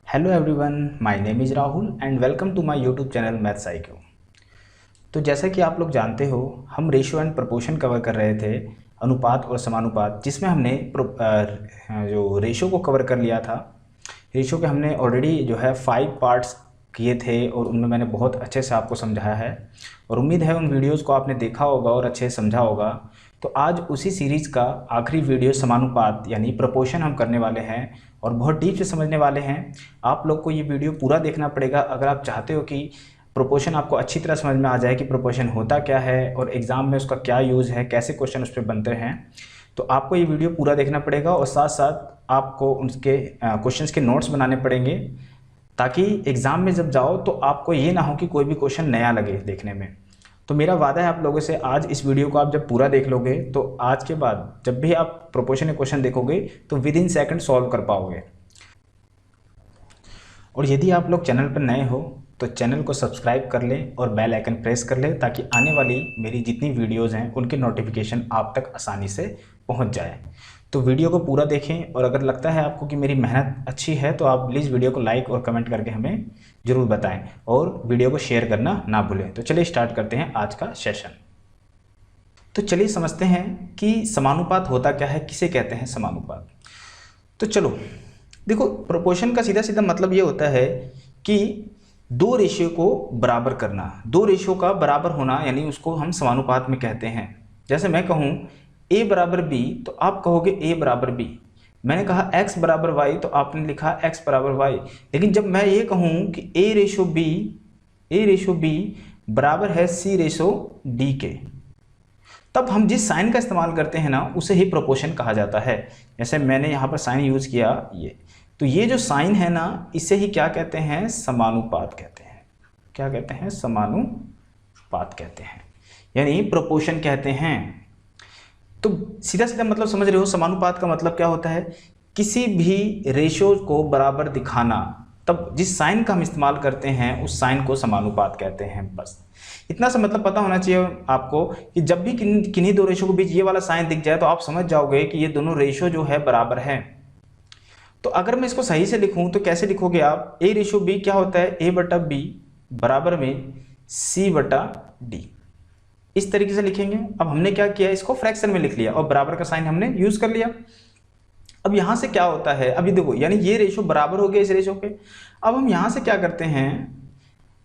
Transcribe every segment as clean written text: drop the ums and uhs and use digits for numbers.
Hello everyone, my name is Rahul and welcome to my YouTube channel maths IQ। तो जैसा कि आप लोग जानते हो, हम रेशियो एंड प्रोपोर्शन कवर कर रहे थे, अनुपात और समानुपात, जिसमें हमने जो रेशियो को कवर कर लिया था। रेशियो के हमने ऑलरेडी जो है 5 पार्ट्स किए थे और उनमें मैंने बहुत अच्छे से आपको समझाया है और उम्मीद है उन वीडियोज़ को आपने देखा होगा और अच्छे से समझा होगा। तो आज उसी सीरीज़ का आखिरी वीडियो समानुपात यानी प्रोपोर्शन हम करने वाले हैं और बहुत डीप से समझने वाले हैं। आप लोग को ये वीडियो पूरा देखना पड़ेगा अगर आप चाहते हो कि प्रोपोर्शन आपको अच्छी तरह समझ में आ जाए कि प्रोपोर्शन होता क्या है और एग्ज़ाम में उसका क्या यूज़ है, कैसे क्वेश्चन उस पर बनते हैं। तो आपको ये वीडियो पूरा देखना पड़ेगा और साथ साथ आपको उनके क्वेश्चंस के नोट्स बनाने पड़ेंगे ताकि एग्ज़ाम में जब जाओ तो आपको ये ना हो कि कोई भी क्वेश्चन नया लगे देखने में। तो मेरा वादा है आप लोगों से, आज इस वीडियो को आप जब पूरा देख लोगे तो आज के बाद जब भी आप प्रोपोर्शन के क्वेश्चन देखोगे तो विद इन सेकंड सॉल्व कर पाओगे। और यदि आप लोग चैनल पर नए हो तो चैनल को सब्सक्राइब कर लें और बेल आइकन प्रेस कर लें ताकि आने वाली मेरी जितनी वीडियोज़ हैं उनके नोटिफिकेशन आप तक आसानी से पहुंच जाए। तो वीडियो को पूरा देखें और अगर लगता है आपको कि मेरी मेहनत अच्छी है तो आप प्लीज़ वीडियो को लाइक और कमेंट करके हमें ज़रूर बताएं और वीडियो को शेयर करना ना भूलें। तो चलिए स्टार्ट करते हैं आज का सेशन। तो चलिए समझते हैं कि समानुपात होता क्या है, किसे कहते हैं समानुपात। तो चलो देखो, प्रोपोर्शन का सीधा सीधा मतलब ये होता है कि दो रेशियो को बराबर करना, दो रेशियो का बराबर होना, यानी उसको हम समानुपात में कहते हैं। जैसे मैं कहूँ a बराबर b तो आप कहोगे a बराबर b। मैंने कहा x बराबर y तो आपने लिखा x बराबर y। लेकिन जब मैं ये कहूँ कि a रेशो b बराबर है c रेशो d के, तब हम जिस साइन का इस्तेमाल करते हैं ना उसे ही प्रोपोर्शन कहा जाता है। जैसे मैंने यहाँ पर साइन यूज़ किया ये, तो ये जो साइन है ना इसे ही क्या कहते हैं, समानुपात कहते हैं। क्या कहते हैं, समानुपात कहते हैं, यानी प्रोपोर्शन कहते हैं। तो सीधा सीधा मतलब समझ रहे हो, समानुपात का मतलब क्या होता है, किसी भी रेशियो को बराबर दिखाना। तब जिस साइन का हम इस्तेमाल करते हैं उस साइन को समानुपात कहते हैं। बस इतना सा मतलब पता होना चाहिए आपको कि जब भी किन्हीं दो रेशियो के बीच ये वाला साइन दिख जाए तो आप समझ जाओगे कि ये दोनों रेशियो जो है बराबर है। तो अगर मैं इसको सही से लिखूं तो कैसे लिखोगे आप, a रेशियो b क्या होता है, a बटा b बराबर में c बटा d, इस तरीके से लिखेंगे। अब हमने क्या किया, इसको फ्रैक्शन में लिख लिया और बराबर का साइन हमने यूज कर लिया। अब यहां से क्या होता है, अभी देखो, यानी ये रेशियो बराबर हो गया इस रेशियो के। अब हम यहां से क्या करते हैं,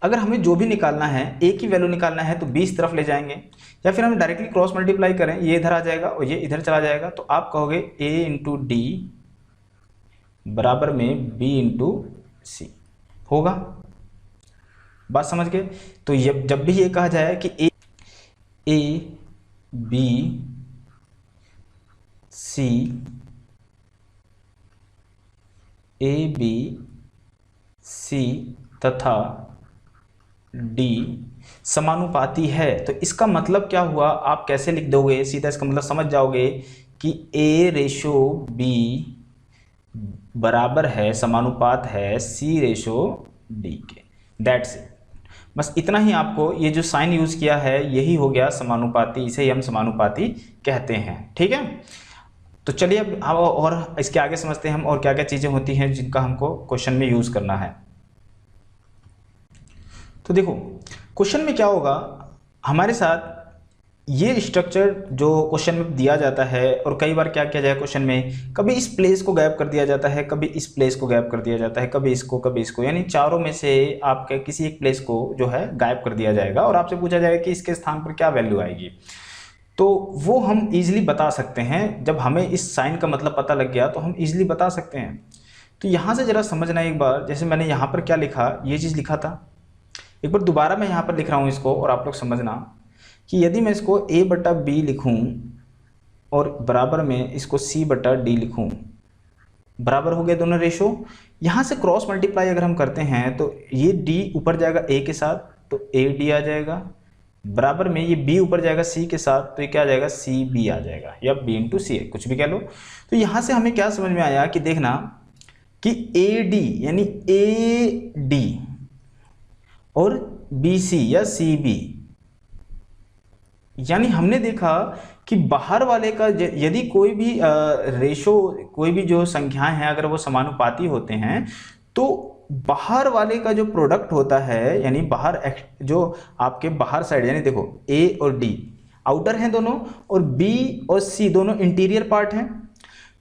अगर हमें जो भी निकालना है, a की वैल्यू निकालना है तो b इस तरफ ले जाएंगे, या फिर हम डायरेक्टली क्रॉस मल्टीप्लाई करें, ये इधर आ जाएगा और ये इधर चला जाएगा। तो आप कहोगे a इंटू डी बराबर में b इंटू सी होगा। बात समझ गए। तो ये जब भी ये कहा जाए कि a b c a b c तथा d समानुपाती है, तो इसका मतलब क्या हुआ, आप कैसे लिख दोगे, सीधा इसका मतलब समझ जाओगे कि a रेशो b बराबर है, समानुपात है c रेशो d के। That's it. बस इतना ही, आपको ये जो साइन यूज किया है यही हो गया समानुपाती, इसे ही हम समानुपाती कहते हैं। ठीक है। तो चलिए अब और इसके आगे समझते हैं हम और क्या क्या चीजें होती हैं जिनका हमको क्वेश्चन में यूज करना है। तो देखो क्वेश्चन में क्या होगा, हमारे साथ ये स्ट्रक्चर जो क्वेश्चन में दिया जाता है, और कई बार क्या किया जाए क्वेश्चन में, कभी इस प्लेस को गैप कर दिया जाता है, कभी इस प्लेस को गैप कर दिया जाता है, कभी इसको, यानी चारों में से आपके किसी एक प्लेस को जो है गायब कर दिया जाएगा और आपसे पूछा जाएगा कि इसके स्थान पर क्या वैल्यू आएगी। तो वो हम इजीली बता सकते हैं, जब हमें इस साइन का मतलब पता लग गया तो हम इजीली बता सकते हैं। तो यहाँ से जरा समझना एक बार, जैसे मैंने यहाँ पर क्या लिखा, ये चीज़ लिखा था, एक बार दोबारा मैं यहाँ पर लिख रहा हूँ इसको, और आप लोग समझना कि यदि मैं इसको a बटा b लिखूँ और बराबर में इसको c बटा d लिखूँ, बराबर हो गया दोनों रेशो। यहाँ से क्रॉस मल्टीप्लाई अगर हम करते हैं तो ये d ऊपर जाएगा a के साथ तो ad आ जाएगा, बराबर में ये b ऊपर जाएगा c के साथ तो ये क्या आ जाएगा, cb आ जाएगा, या b इंटू सी, कुछ भी कह लो। तो यहाँ से हमें क्या समझ में आया कि देखना कि ad यानी ad और bc या cb, यानी हमने देखा कि बाहर वाले का यदि कोई भी रेशो, कोई भी जो संख्याएं हैं अगर वो समानुपाती होते हैं तो बाहर वाले का जो प्रोडक्ट होता है, यानी बाहर जो आपके बाहर साइड, यानी देखो ए और डी आउटर हैं दोनों, और बी और सी दोनों इंटीरियर पार्ट हैं,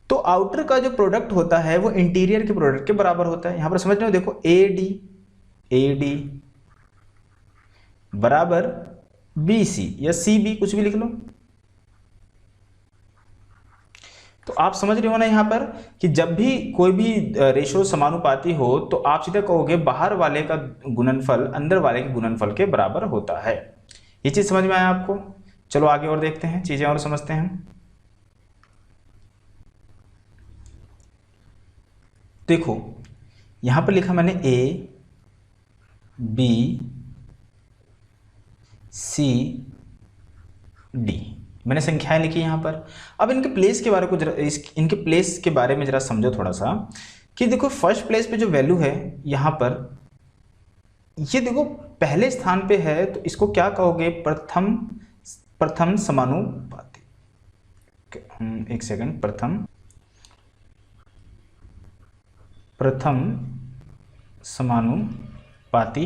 तो आउटर का जो प्रोडक्ट होता है वो इंटीरियर के प्रोडक्ट के बराबर होता है। यहां पर समझ रहे हो, देखो ए डी बराबर बी सी या सी बी, कुछ भी लिख लो। तो आप समझ रहे हो ना यहाँ पर कि जब भी कोई भी रेशो समानुपाती हो तो आप सीधा कहोगे बाहर वाले का गुणनफल अंदर वाले के गुणनफल के बराबर होता है। ये चीज समझ में आया आपको? चलो आगे और देखते हैं, चीजें और समझते हैं। देखो यहां पर लिखा मैंने ए बी सी डी, मैंने संख्याएं लिखी यहां पर। अब इनके प्लेस के बारे को जरा इनके प्लेस के बारे में जरा समझो थोड़ा सा, कि देखो फर्स्ट प्लेस पे जो वैल्यू है यहां पर, ये देखो पहले स्थान पे है, तो इसको क्या कहोगे? प्रथम समानुपाती। एक सेकंड, प्रथम समानुपाती।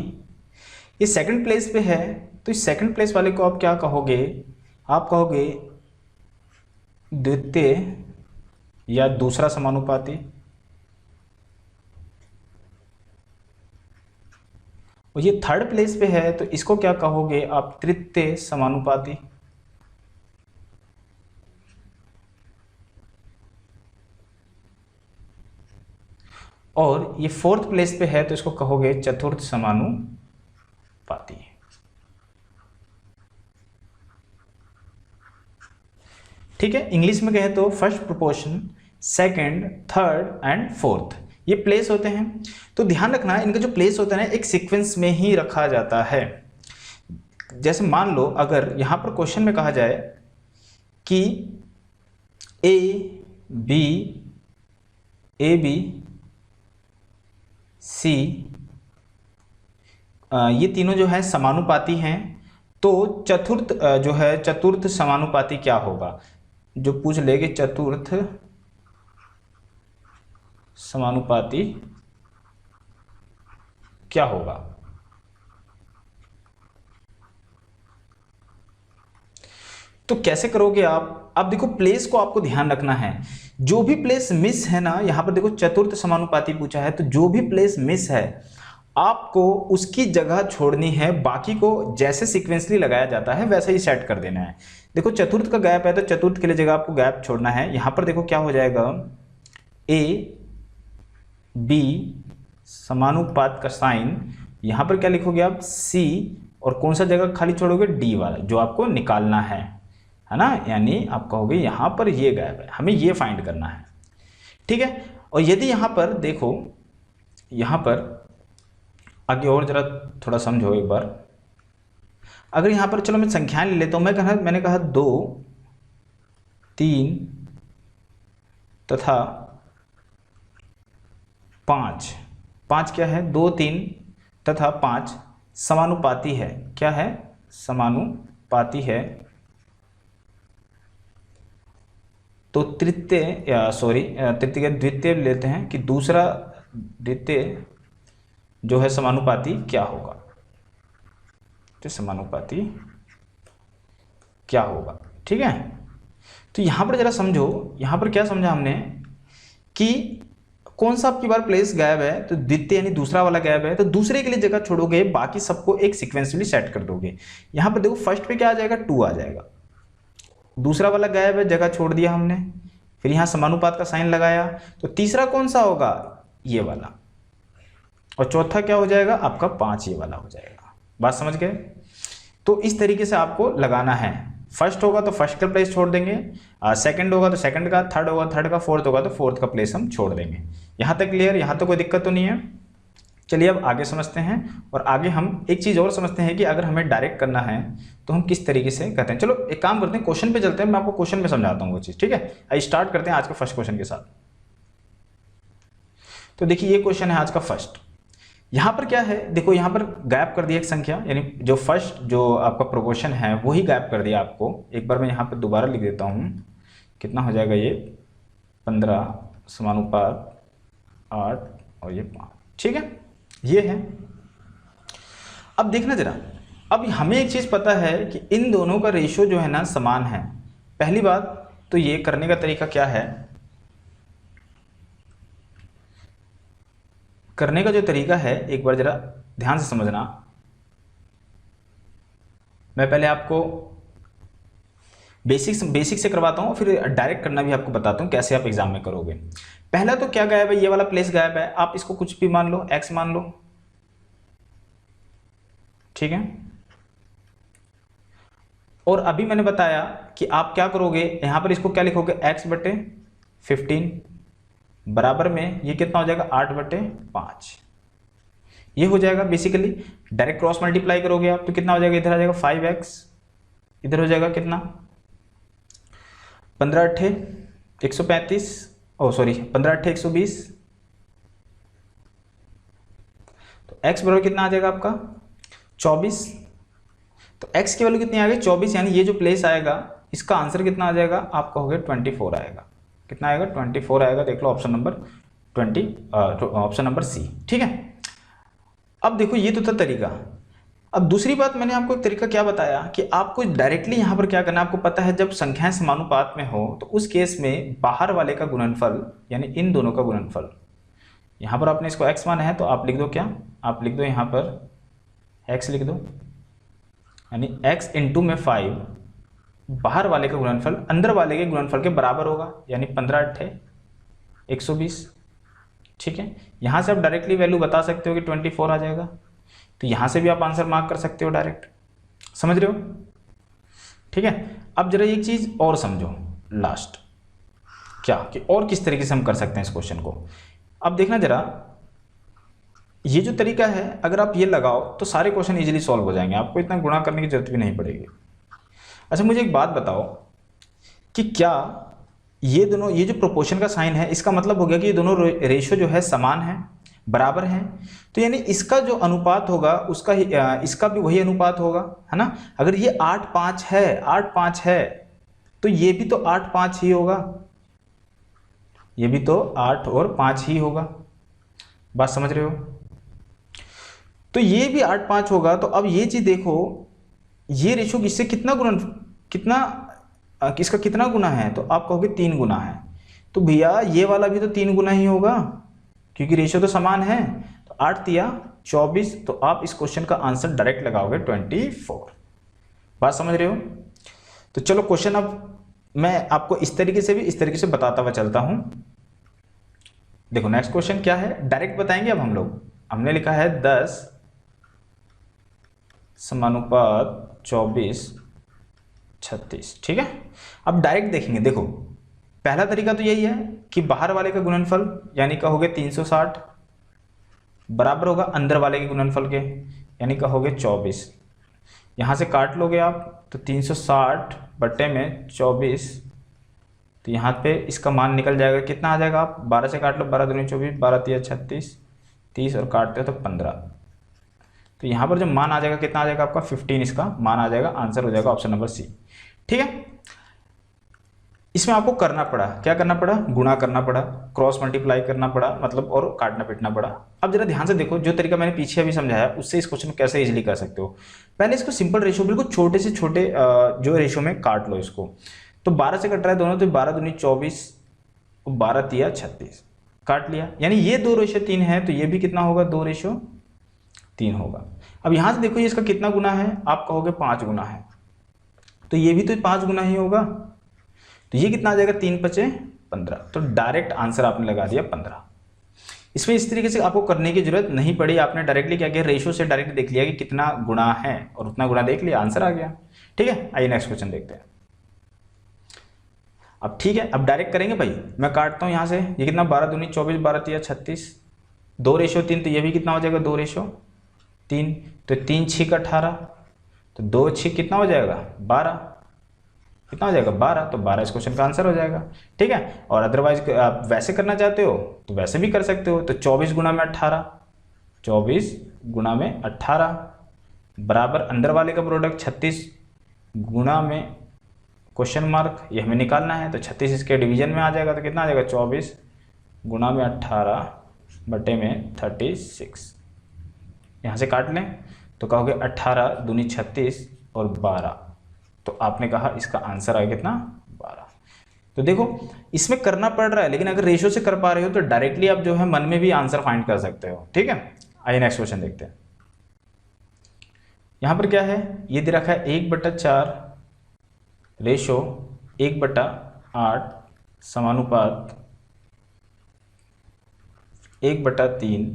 ये सेकंड प्लेस पे है, तो इस सेकंड प्लेस वाले को आप क्या कहोगे? आप कहोगे द्वितीय या दूसरा समानुपाती। और ये थर्ड प्लेस पे है, तो इसको क्या कहोगे आप? तृतीय समानुपाती। और ये फोर्थ प्लेस पे है, तो इसको कहोगे चतुर्थ समानुपाती। ठीक है, इंग्लिश में कहें तो first proportion, second, third and fourth, ये प्लेस होते हैं। तो ध्यान रखना इनका जो प्लेस होता है ना, एक सीक्वेंस में ही रखा जाता है। जैसे मान लो अगर यहां पर क्वेश्चन में कहा जाए कि ए बी सी ये तीनों जो है समानुपाती हैं, तो चतुर्थ जो है चतुर्थ समानुपाती क्या होगा? जो पूछ ले कि चतुर्थ समानुपाती क्या होगा? तो कैसे करोगे आप? अब देखो प्लेस को आपको ध्यान रखना है, जो भी प्लेस मिस है ना, यहां पर देखो चतुर्थ समानुपाती पूछा है, तो जो भी प्लेस मिस है आपको उसकी जगह छोड़नी है, बाकी को जैसे सीक्वेंसली लगाया जाता है वैसे ही सेट कर देना है। देखो चतुर्थ का गैप है, तो चतुर्थ के लिए जगह आपको गैप छोड़ना है। यहां पर देखो क्या हो जाएगा, ए बी समानुपात का साइन, यहां पर क्या लिखोगे आप? सी, और कौन सा जगह खाली छोड़ोगे? डी वाला, जो आपको निकालना है ना। यानी आप कहोगे यहां पर ये गैप है, हमें ये फाइंड करना है। ठीक है, और यदि यहां पर देखो, यहां पर आगे और जरा थोड़ा समझो एक बार। अगर यहां पर चलो मैं संख्याएं ले लेता हूं, मैंने कहा 2 3 तथा 5 क्या है? 2 3 तथा 5 समानुपाती है। क्या है? समानुपाती है। तो द्वितीय लेते हैं कि दूसरा द्वितीय जो है समानुपाती क्या होगा? तो समानुपाती क्या होगा? ठीक है, तो यहां पर जरा समझो, यहां पर क्या समझा हमने कि कौन सा आपकी बार प्लेस गायब है, तो द्वितीय यानी दूसरा वाला गायब है, तो दूसरे के लिए जगह छोड़ोगे, बाकी सबको एक सीक्वेंसली सेट कर दोगे। यहां पर देखो फर्स्ट पे क्या आ जाएगा? 2 आ जाएगा, दूसरा वाला गायब है, जगह छोड़ दिया हमने, फिर यहां समानुपात का साइन लगाया, तो तीसरा कौन सा होगा? ये वाला, और चौथा क्या हो जाएगा आपका? 5 ये वाला हो जाएगा। बात समझ गए? तो इस तरीके से आपको लगाना है। फर्स्ट होगा तो फर्स्ट का प्लेस छोड़ देंगे, सेकंड होगा तो सेकंड का, थर्ड होगा थर्ड का, फोर्थ होगा तो फोर्थ का प्लेस हम छोड़ देंगे। यहां तक क्लियर? यहां तो कोई दिक्कत तो नहीं है? चलिए अब आगे समझते हैं, और आगे हम एक चीज और समझते हैं कि अगर हमें डायरेक्ट करना है तो हम किस तरीके से करते हैं। चलो एक काम करते हैं, क्वेश्चन पे चलते हैं, मैं आपको क्वेश्चन में समझाता हूँ वो चीज। ठीक है, आइए स्टार्ट करते हैं आज का फर्स्ट क्वेश्चन के साथ। तो देखिए ये क्वेश्चन है आज का फर्स्ट। यहां पर क्या है, देखो यहां पर गैप कर दिया एक संख्या, यानी जो फर्स्ट जो आपका प्रोपोर्शन है वही गैप कर दिया आपको। एक बार मैं यहां पर दोबारा लिख देता हूं, कितना हो जाएगा ये? 15 समानुपात 8 और ये 5। ठीक है, ये है। अब देखना जरा, अब हमें एक चीज़ पता है कि इन दोनों का रेशो जो है ना समान है। पहली बात तो ये करने का तरीका क्या है, करने का जो तरीका है एक बार जरा ध्यान से समझना। मैं पहले आपको बेसिक से करवाता हूँ, फिर डायरेक्ट करना भी आपको बताता हूँ कैसे आप एग्जाम में करोगे। पहला तो क्या गायब है, ये वाला प्लेस गायब है, आप इसको कुछ भी मान लो, x मान लो, ठीक है। और अभी मैंने बताया कि आप क्या करोगे, यहां पर इसको क्या लिखोगे, x बटे 15 बराबर में ये कितना हो जाएगा 8 बटे 5, ये हो जाएगा बेसिकली। डायरेक्ट क्रॉस मल्टीप्लाई करोगे आप तो कितना हो जाएगा, इधर आ जाएगा 5x, इधर हो जाएगा कितना 15 अट्ठे 135, ओ सॉरी 15 अट्ठे 120, तो x बराबर कितना आ जाएगा आपका 24। तो x की वैल्यू कितनी आ गई 24, यानी ये जो प्लेस आएगा इसका आंसर कितना आ जाएगा, आप कहोगे 24 आएगा। कितना आएगा 24 आएगा, देख लो option number 20, option number C, ठीक है। अब देखो ये तो था तरीका। अब दूसरी बात मैंने आपको एक तरीका क्या बताया कि आपको डायरेक्टली यहाँ पर क्या करना है, आपको पता है जब संख्याएं समानुपात में हो तो उस केस में बाहर वाले का गुणनफल यानी इन दोनों का गुणनफल, यहाँ पर आपने इसको x माना है तो आप लिख दो क्या, आप लिख दो यहाँ पर x लिख दो, यानी x इंटू में 5 बाहर वाले का गुणनफल अंदर वाले के गुणनफल के बराबर होगा, यानी 15 अट्ठे 120, ठीक है। यहाँ से आप डायरेक्टली वैल्यू बता सकते हो कि 24 आ जाएगा, तो यहाँ से भी आप आंसर मार्क कर सकते हो डायरेक्ट, समझ रहे हो, ठीक है। अब जरा एक चीज़ और समझो लास्ट, क्या कि और किस तरीके से हम कर सकते हैं इस क्वेश्चन को। अब देखना जरा, ये जो तरीका है अगर आप ये लगाओ तो सारे क्वेश्चन इजीली सॉल्व हो जाएंगे, आपको इतना गुणा करने की जरूरत भी नहीं पड़ेगी। अच्छा मुझे एक बात बताओ कि क्या ये दोनों, ये जो प्रोपोर्शन का साइन है इसका मतलब हो गया कि ये दोनों रेशो जो है समान है, बराबर है, तो यानी इसका जो अनुपात होगा उसका ही इसका भी वही अनुपात होगा, है ना। अगर ये 8-5 है, 8-5 है तो ये भी तो 8-5 ही होगा, ये भी तो 8 और 5 ही होगा, बात समझ रहे हो। तो ये भी 8-5 होगा, तो अब ये चीज देखो, ये रेशो इससे कितना गुणन, किसका कितना गुना है, तो आप कहोगे 3 गुना है, तो भैया ये वाला भी तो 3 गुना ही होगा क्योंकि रेशो तो समान है। तो 8 तिया 24, तो आप इस क्वेश्चन का आंसर डायरेक्ट लगाओगे 24, बात समझ रहे हो। तो चलो क्वेश्चन अब मैं आपको इस तरीके से भी इस तरीके से बताता हुआ चलता हूं। देखो नेक्स्ट क्वेश्चन क्या है, डायरेक्ट बताएंगे। अब हम लोग, हमने लिखा है 10 समानुपात 24 36, ठीक है। अब डायरेक्ट देखेंगे, देखो पहला तरीका तो यही है कि बाहर वाले का गुणनफल यानी कहोगे 360 बराबर होगा अंदर वाले के गुणनफल के, यानी कहोगे 24, यहाँ से काट लोगे आप तो 360 बट्टे में 24, तो यहाँ पे इसका मान निकल जाएगा, कितना आ जाएगा, आप 12 से काट लो, 12 दूनी 24, 12 तिया 36, 30 और काटते हो तो 15, तो यहाँ पर जो मान आ जाएगा कितना आ जाएगा आपका 15, इसका मान आ जाएगा, आंसर हो जाएगा ऑप्शन नंबर सी, ठीक है। इसमें आपको करना पड़ा, क्या करना पड़ा, गुणा करना पड़ा, क्रॉस मल्टीप्लाई करना पड़ा, मतलब और काटना पीटना पड़ा। अब जरा ध्यान से देखो, जो तरीका मैंने पीछे अभी समझाया उससे इस क्वेश्चन को कैसे इजीली कर सकते हो। पहले इसको सिंपल रेशो, बिल्कुल छोटे से छोटे जो रेशो में काट लो इसको, तो 12 से कट रहा है दोनों, तो 12 दूनी 24, 12 तिया 36, काट लिया, यानी ये 2:3 है, तो ये भी कितना होगा 2:3 होगा। अब यहाँ से देखो ये इसका कितना गुना है, आप कहोगे 5 गुना है, तो ये भी तो 5 गुना ही होगा, तो ये कितना आ जाएगा 3×5 15, तो डायरेक्ट आंसर आपने लगा दिया 15। इसमें इस तरीके से आपको करने की जरूरत नहीं पड़ी, आपने डायरेक्टली क्या किया, रेशो से डायरेक्ट देख लिया कि कितना गुणा है और उतना गुणा देख लिया, आंसर आ गया, ठीक है। आइए नेक्स्ट क्वेश्चन देखते हैं। अब ठीक है, अब डायरेक्ट करेंगे भाई, मैं काटता हूँ यहाँ से, ये कितना 12 दूनी 24, 12 तिया 36, 2:3, तो ये भी कितना हो जाएगा 2:3, तो 3 6 18, तो 2 6 कितना हो जाएगा 12, कितना हो जाएगा 12, तो 12 इस क्वेश्चन का आंसर हो जाएगा, ठीक है। और अदरवाइज आप वैसे करना चाहते हो तो वैसे भी कर सकते हो, तो 24 गुना में 18, 24 गुना में 18 बराबर अंदर वाले का प्रोडक्ट 36 गुना में क्वेश्चन मार्क, ये हमें निकालना है, तो 36 इसके डिवीजन में आ जाएगा, तो कितना आ जाएगा 24 गुना में 18 बटे में 36, यहाँ से काट लें तो कहोगे 18 दूनी 36 और 12, तो आपने कहा इसका आंसर आया कितना 12। तो देखो इसमें करना पड़ रहा है, लेकिन अगर रेशियो से कर पा रहे हो तो डायरेक्टली आप जो है मन में भी आंसर फाइंड कर सकते हो। ठीक है, आइए नेक्स्ट क्वेश्चन देखते हैं। यहां पर क्या है, ये दे रखा है 1/4 रेशो 1/8 समानुपात 1/3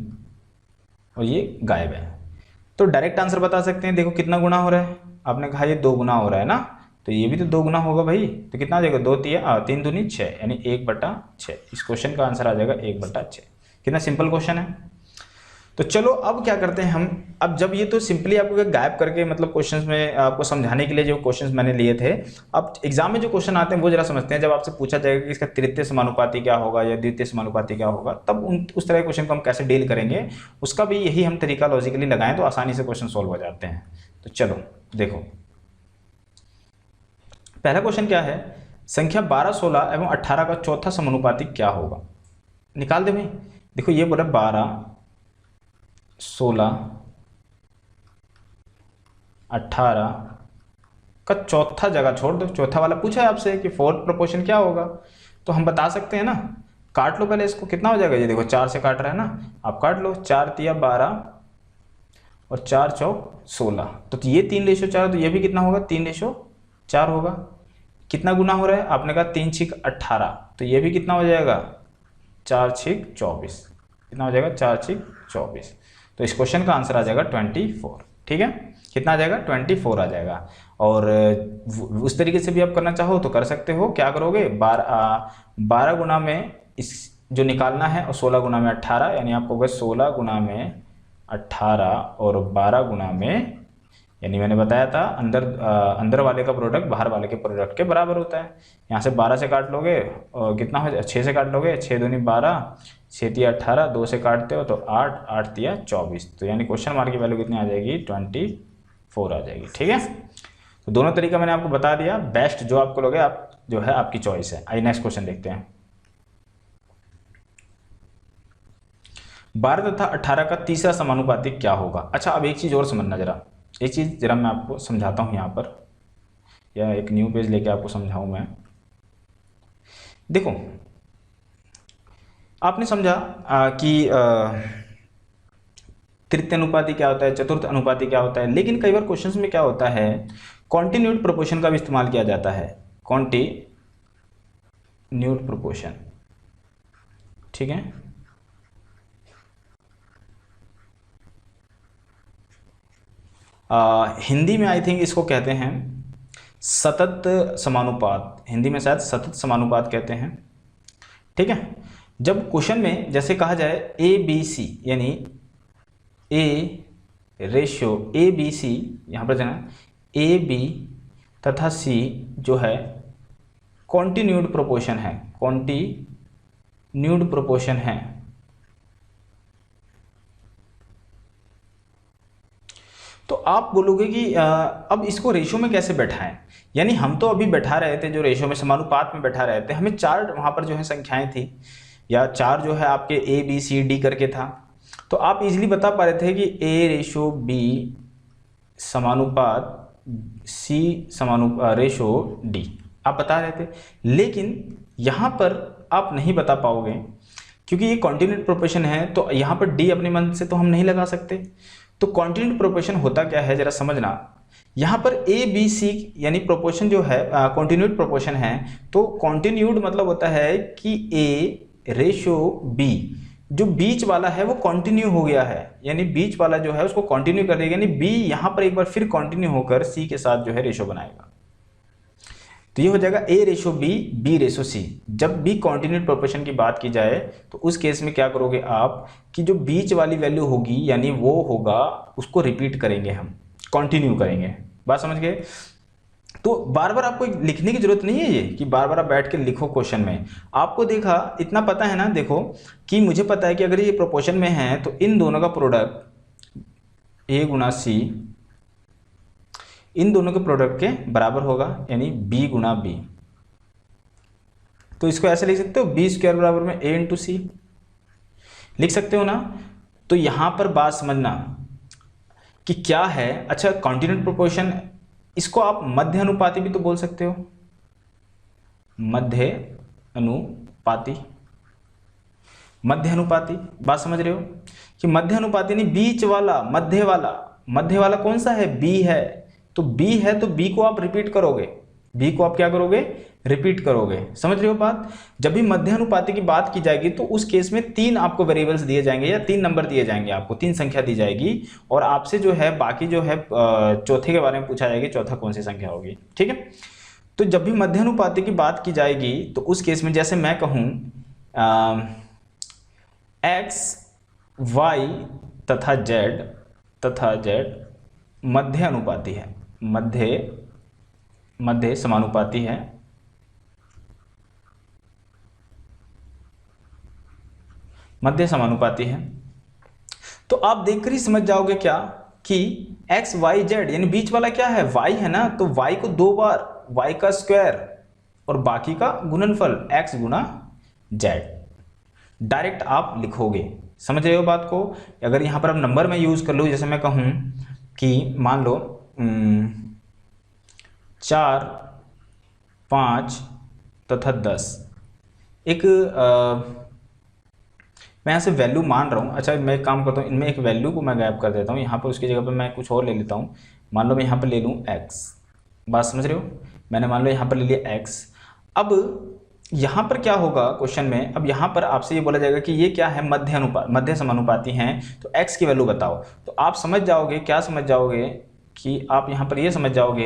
और ये गायब है। तो डायरेक्ट आंसर बता सकते हैं। देखो कितना गुना हो रहा है, आपने कहा ये 2 गुना हो रहा है ना, तो ये भी तो 2 गुना होगा भाई। तो कितना आ जाएगा 2 3 दूनी 6 यानी 1/6। इस क्वेश्चन का आंसर आ जाएगा 1/6। कितना सिंपल क्वेश्चन है। तो चलो अब क्या करते हैं हम, अब जब ये तो सिंपली आपको गायब करके मतलब क्वेश्चंस में आपको समझाने के लिए जो क्वेश्चंस मैंने लिए थे, अब एग्जाम में जो क्वेश्चन आते हैं वो जरा समझते हैं। जब आपसे पूछा जाएगा कि इसका तृतीय समानुपाती क्या होगा या द्वितीय समानुपाती क्या होगा, तब उस तरह के क्वेश्चन को हम कैसे डील करेंगे, उसका भी यही हम तरीका लॉजिकली लगाएं तो आसानी से क्वेश्चन सॉल्व हो जाते हैं। तो चलो देखो, पहला क्वेश्चन क्या है, संख्या 12, 16 एवं 18 का चौथा समानुपाती क्या होगा। निकाल दे भाई। देखो ये बोला 12, 16, 18 का चौथा जगह छोड़ दो, चौथा वाला पूछा है आपसे कि फोर्थ प्रोपोर्शन क्या होगा, तो हम बता सकते हैं ना। काट लो पहले इसको, कितना हो जाएगा, ये देखो 4 से काट रहा है ना, आप काट लो। 4 तिया 12 और 4 चौक 16, तो ये 3:4, तो ये भी कितना होगा 3:4 होगा। कितना गुना हो रहा है, आपने कहा 3 6 18, तो ये भी कितना हो जाएगा 4 6 24। कितना हो जाएगा 4 6 24। तो इस क्वेश्चन का आंसर आ जाएगा 24। ठीक है, कितना आ जाएगा 24 आ जाएगा। और उस तरीके से भी आप करना चाहो तो कर सकते हो। क्या करोगे, 12 गुना में इस जो निकालना है और 16 गुना में 18, यानी आपको होगा 16 गुना में 18 और 12 गुना में, यानी मैंने बताया था अंदर वाले का प्रोडक्ट बाहर वाले के प्रोडक्ट के बराबर होता है। यहाँ से 12 से काट लोगे और कितना हो जाए, 6 से काट लोगे, 6 दूनी 12, 6 तिया 18, 2 से काटते हो तो 8, 8 तिया 24, तो यानी क्वेश्चन मार्क की वैल्यू कितनी आ जाएगी 24 आ जाएगी। ठीक है, तो दोनों तरीका मैंने आपको बता दिया, बेस्ट जो आपको लगे आप जो है आपकी चॉइस है। आइए नेक्स्ट क्वेश्चन देखते हैं। 12 तथा 18 का तीसरा समानुपाती क्या होगा। अच्छा, अब एक चीज़ और समझना जरा, एक चीज़ जरा मैं आपको समझाता हूँ यहाँ पर, या एक न्यू पेज लेके आपको समझाऊँ मैं। देखो आपने समझा कि तृतीय अनुपाती क्या होता है, चतुर्थ अनुपाती क्या होता है, लेकिन कई बार क्वेश्चंस में क्या होता है कॉन्टिन्यूड प्रोपोर्शन का भी इस्तेमाल किया जाता है। कॉन्टिन्यूड प्रोपोर्शन, ठीक है, हिंदी में आई थिंक इसको कहते हैं सतत समानुपात, हिंदी में शायद सतत समानुपात कहते हैं। ठीक है, जब क्वेश्चन में जैसे कहा जाए ABC, यानी A रेशियो ABC, यहाँ पर जाना AB तथा C जो है कॉन्टिन्यूड प्रोपोर्शन है, कॉन्टिन्यूड प्रोपोर्शन है, तो आप बोलोगे कि अब इसको रेशियो में कैसे बैठाएं। यानी हम तो अभी बैठा रहे थे जो रेशियो में समानुपात में बैठा रहे थे, हमें 4 वहाँ पर जो है संख्याएं थी, या 4 जो है आपके ABCD करके था, तो आप इजीली बता पा रहे थे कि A/B समानुपात C रेशो D, आप बता रहे थे। लेकिन यहाँ पर आप नहीं बता पाओगे क्योंकि ये कॉन्टिन्यूड प्रोपोर्शन है, तो यहाँ पर D अपने मन से तो हम नहीं लगा सकते। तो कॉन्टिन्यूड प्रोपोर्शन होता क्या है जरा समझना, यहाँ पर ABC यानी प्रोपोर्शन जो है कॉन्टिन्यूड प्रोपोर्शन है, तो कॉन्टिन्यूड मतलब होता है कि A रेशो B, जो बीच वाला है वो कंटिन्यू हो गया है, यानी बीच वाला जो है उसको कंटिन्यू कर देगा, यानी B यहाँ पर एक बार फिर कंटिन्यू होकर C के साथ जो है रेशो बनाएगा, तो ये हो जाएगा A/B, B/C। जब भी कॉन्टिन्यूड प्रोपोर्शन की बात की जाए तो उस केस में क्या करोगे आप कि जो बीच वाली वैल्यू होगी यानी वो होगा, उसको रिपीट करेंगे, हम कंटिन्यू करेंगे। बात समझ गए। तो बार बार आपको लिखने की जरूरत नहीं है, ये कि बार बार आप बैठ के लिखो क्वेश्चन में। आपको देखा इतना पता है ना, देखो कि मुझे पता है कि अगर ये प्रोपोर्शन में है तो इन दोनों का प्रोडक्ट A गुना C इन दोनों के प्रोडक्ट के बराबर होगा, यानी B गुना B। तो इसको ऐसे लिख सकते हो B² बराबर में A × C लिख सकते हो ना। तो यहां पर बात समझना, कि क्या है। अच्छा, कॉन्टिन्यूट प्रोपोर्शन, इसको आप मध्य अनुपाती भी तो बोल सकते हो, मध्य अनुपाती। मध्य अनुपाती बात समझ रहे हो कि मध्य अनुपाती नहीं, बीच वाला, मध्य वाला। मध्य वाला कौन सा है? बी है। तो बी है तो बी को आप रिपीट करोगे, बी को आप क्या करोगे? रिपीट करोगे। समझ रहे हो बात? जब भी मध्य अनुपाती की बात की जाएगी तो उस केस में 3 आपको वेरिएबल्स दिए जाएंगे या 3 नंबर दिए जाएंगे, आपको 3 संख्या दी जाएगी और आपसे जो है बाकी जो है चौथे के बारे में पूछा जाएगा, चौथा कौन सी संख्या होगी। ठीक है, तो जब भी मध्य अनुपाती की बात की जाएगी तो उस केस में जैसे मैं कहूँ x, y तथा z मध्य अनुपाती है, मध्य समानुपाती है, मध्य समानुपाती है। तो आप देखकर ही समझ जाओगे क्या कि x, y, z यानी बीच वाला क्या है? y है ना, तो y को 2 बार y का स्क्वायर और बाकी का गुणनफल x गुना z डायरेक्ट आप लिखोगे। समझ रहे हो बात को? अगर यहाँ पर अब नंबर में यूज कर लो, जैसे मैं कहूँ कि मान लो 4, 5 तथा 10, एक मैं यहाँ से वैल्यू मान रहा हूँ। अच्छा, मैं एक काम करता हूँ, इनमें एक वैल्यू को मैं गायब कर देता हूँ, यहाँ पर उसकी जगह पर मैं कुछ और ले लेता हूँ। मान लो मैं यहाँ पर ले लूँ x, बात समझ रहे हो? मैंने मान लो यहाँ पर ले लिया x। अब यहाँ पर क्या होगा क्वेश्चन में, अब यहाँ पर आपसे ये बोला जाएगा कि ये क्या है? मध्य समानुपाती हैं, तो x की वैल्यू बताओ। तो आप समझ जाओगे, क्या समझ जाओगे कि आप यहाँ पर ये समझ जाओगे,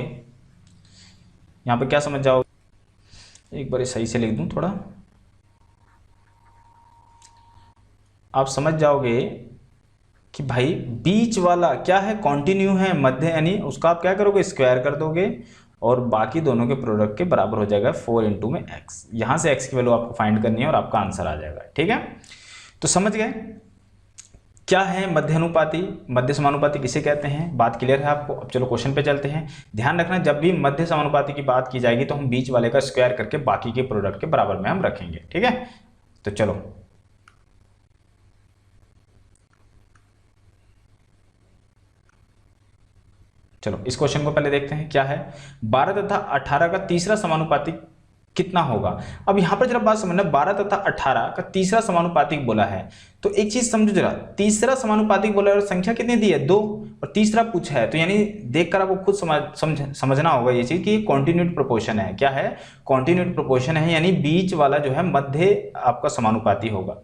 यहाँ पर क्या समझ जाओगे, एक बार सही से लिख दूँ थोड़ा, आप समझ जाओगे कि भाई बीच वाला क्या है? कॉन्टिन्यू है, मध्य, यानी उसका आप क्या करोगे? स्क्वायर कर दोगे और बाकी दोनों के प्रोडक्ट के बराबर हो जाएगा 4 इंटू में x। यहाँ से x की वैल्यू आपको फाइंड करनी है और आपका आंसर आ जाएगा। ठीक है, तो समझ गए क्या है मध्य अनुपाती, मध्य समानुपाती किसे कहते हैं? बात क्लियर है आपको? अब चलो क्वेश्चन पे चलते हैं। ध्यान रखना, जब भी मध्य समानुपाती की बात की जाएगी तो हम बीच वाले का स्क्वायर करके बाकी के प्रोडक्ट के बराबर में हम रखेंगे। ठीक है, तो चलो इस क्वेश्चन को पहले देखते हैं क्या है। 12 तथा 18 का तीसरा समानुपाती कितना होगा? अब यहां पर जरा बात समझना, 12 तथा 18 का तीसरा समानुपातिक बोला है, तो एक चीज समझो जरा, तीसरा समानुपातिक बोला है और संख्या कितनी दी है? 2, और तीसरा पूछा है, तो यानी देखकर आपको खुद समझना होगा ये चीज कि कॉन्टिन्यूट प्रोपोर्शन है। क्या है? कॉन्टिन्यूट प्रोपोर्शन है, यानी बीच वाला जो है मध्य आपका समानुपाती होगा।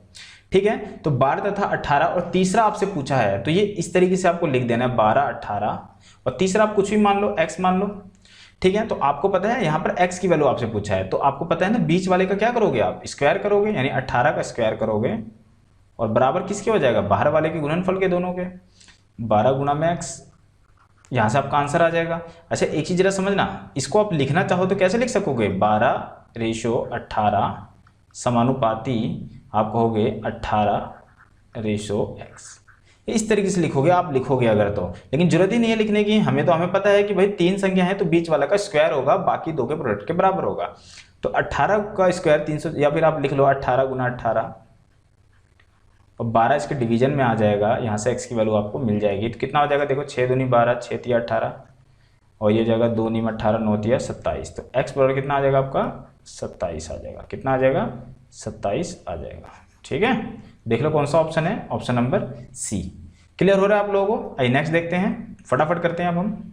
ठीक है, तो 12 तथा 18 और तीसरा आपसे पूछा है, तो ये इस तरीके से आपको लिख देना है 12, 18 और तीसरा आप कुछ भी मान लो, x मान लो। ठीक है, तो आपको पता है यहाँ पर x की वैल्यू आपसे पूछा है, तो आपको पता है ना, बीच वाले का क्या करोगे आप? स्क्वायर करोगे, यानी 18 का स्क्वायर करोगे और बराबर किसके हो जाएगा? बाहर वाले के गुणनफल के, दोनों के, 12 गुना में x। यहाँ से आपका आंसर आ जाएगा। अच्छा, एक चीज जरा समझना, इसको आप लिखना चाहो तो कैसे लिख सकोगे? 12/18 समानुपाती आप कहोगे 18/x, इस तरीके से लिखोगे आप, लिखोगे अगर तो, लेकिन जरूरत ही नहीं है लिखने की। हमें पता है कि भाई 3 संख्या है तो बीच वाला का स्क्वायर होगा, बाकी 2 के प्रोडक्ट के बराबर होगा। तो 18 का स्क्वायर 300, या फिर आप लिख लो 18 गुना 18 और 12 इसके डिवीजन में आ जाएगा, यहाँ से x की वैल्यू आपको मिल जाएगी। तो कितना हो जाएगा? देखो 6 दूनी 12, 6 तिया 18 और ये जाएगा 2 नीम 18, 9 तिया 27। तो x बराबर कितना आ जाएगा आपका? 27 आ जाएगा। कितना आ जाएगा? 27 आ जाएगा। ठीक है, देख लो कौन सा ऑप्शन है, ऑप्शन नंबर सी। क्लियर हो रहा है आप लोगों को? आइए नेक्स्ट देखते हैं, फटाफट करते हैं अब हम।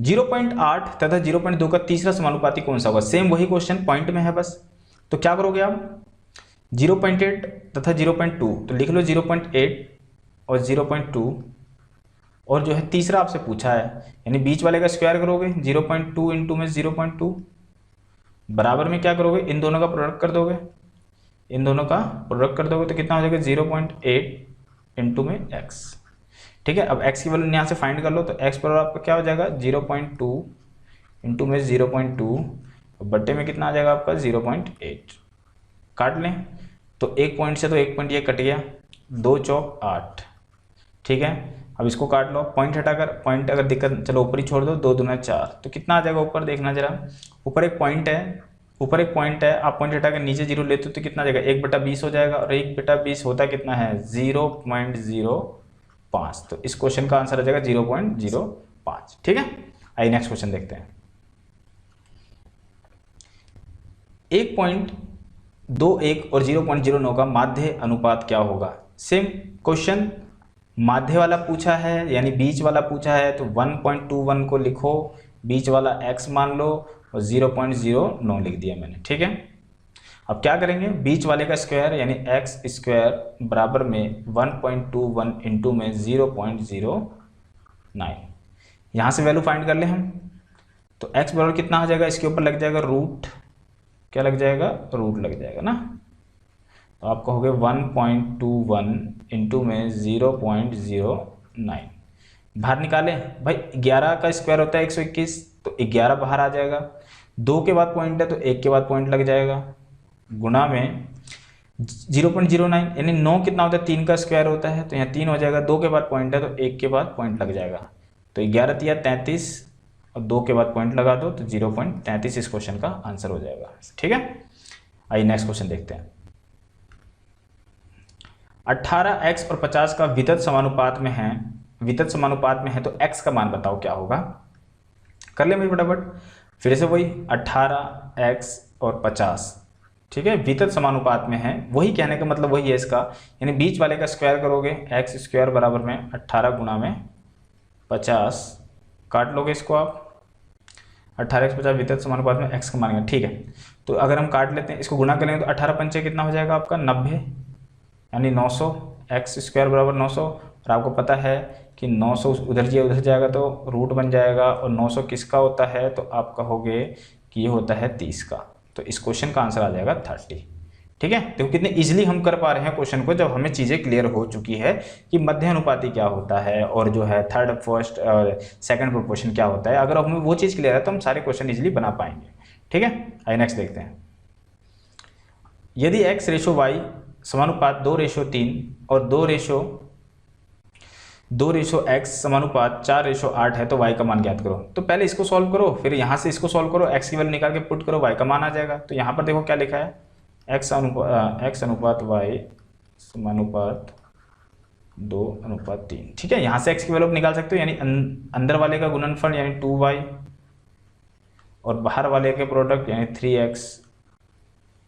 0.8 तथा 0.2 का तीसरा समानुपाती कौन सा होगा? सेम वही क्वेश्चन, पॉइंट में है बस। तो क्या करोगे आप? 0.8 तथा 0.2, तो लिख लो 0.8 और 0.2 और जो है तीसरा आपसे पूछा है, यानी बीच वाले का स्क्वायर करोगे, 0.2 इंटू में 0.2 बराबर में क्या करोगे? इन दोनों का प्रोडक्ट कर दोगे, इन दोनों का प्रोडक्ट कर दोगे तो कितना हो जाएगा? 0.8 इंटू में x। ठीक है, अब x की वैल्यू यहाँ से फाइंड कर लो, तो x पर आपका क्या हो जाएगा? 0.2 इंटू में 0.2 बट्टे में कितना आ जाएगा आपका? 0.8। काट लें तो एक पॉइंट से तो एक पॉइंट ये कट गया, 2 चौक 8। ठीक है, अब इसको काट लो, पॉइंट हटाकर, पॉइंट अगर दिक्कत, चलो ऊपर ही छोड़ दो, 2 दूना 4, तो कितना आ जाएगा ऊपर? देखना जरा, ऊपर एक पॉइंट है, ऊपर एक पॉइंट है, आप पॉइंट हटाकर नीचे 0 लेते हो तो कितना आ जाएगा? 1/20 हो जाएगा, और 1/20 होता कितना है? 0.05। 5। तो इस क्वेश्चन का आंसर आ जाएगा 0.05। ठीक है, आइए नेक्स्ट क्वेश्चन देखते हैं। 1.21 और 0.09 का माध्य अनुपात क्या होगा? सेम क्वेश्चन, माध्य वाला पूछा है यानी बीच वाला पूछा है, तो 1.21 को लिखो, बीच वाला x मान लो और 0.09 लिख दिया मैंने। ठीक है, अब क्या करेंगे, बीच वाले का स्क्वायर यानी x स्क्वायर बराबर में 1.21 इंटू में 0.09, यहाँ से वैल्यू फाइंड कर ले हम। तो x बराबर कितना आ जाएगा, इसके ऊपर लग जाएगा रूट, क्या लग जाएगा, रूट लग जाएगा ना। तो आप कहोगे 1.21 इंटू में 0.09, बाहर निकालें भाई, 11 का स्क्वायर होता है 121, तो 11 बाहर आ जाएगा। 2 के बाद पॉइंट है तो 1 के बाद पॉइंट लग जाएगा, गुणा में 0.09 यानी 9 कितना होता है, 3 का स्क्वायर होता है, तो यहाँ 3 हो जाएगा। 2 के बाद पॉइंट है तो 1 के बाद पॉइंट लग जाएगा, तो 11 तिया 33 और 2 के बाद पॉइंट लगा दो तो 0.33 इस क्वेश्चन का आंसर हो जाएगा। ठीक है, आइए नेक्स्ट क्वेश्चन देखते हैं। 18x और 50 का वितत समानुपात में है, वितत समानुपात में है तो x का मान बताओ क्या होगा। कर ले मेरी फटाफट, फिर से वही 18x और 50, ठीक है, वितत समानुपात में है, वही कहने का मतलब वही है इसका, यानी बीच वाले का स्क्वायर करोगे, x स्क्वायर बराबर में 18 गुणा में 50, काट लोगे इसको आप, 18x 50 वितत समानुपात में x का मानेंगे। ठीक है, तो अगर हम काट लेते हैं, इसको गुणा करेंगे तो 18 पंचे कितना हो जाएगा आपका 90, यानी 900, x स्क्वायर बराबर 900, और आपको पता है कि 900 उधर जाएगा तो रूट बन जाएगा, और 900 किसका होता है, तो आप कहोगे कि ये होता है 30 का। तो इस क्वेश्चन का आंसर आ जाएगा 30। ठीक है, देखो कितने इजीली हम कर पा रहे हैं क्वेश्चन को, जब हमें चीज़ें क्लियर हो चुकी है कि मध्य अनुपाती क्या होता है और जो है थर्ड फर्स्ट और सेकंड प्रोपोर्शन क्या होता है। अगर हमें वो चीज़ क्लियर है तो हम सारे क्वेश्चन इजीली बना पाएंगे। ठीक है, आइए नेक्स्ट देखते हैं। यदि x रेशो y समानुपात 2:3 और 2:x समानुपात 4:8 है तो y का मान ज्ञात करो। तो पहले इसको सॉल्व करो, फिर यहाँ से इसको सॉल्व करो, x की वैल्यू निकाल के पुट करो, y का मान आ जाएगा। तो यहाँ पर देखो क्या लिखा है, x अनुपात y समानुपात 2:3। ठीक है, यहाँ से x की वैल्यू निकाल सकते हो, यानी अंदर वाले का गुणनफल यानी 2y और बाहर वाले के प्रोडक्ट यानी 3x।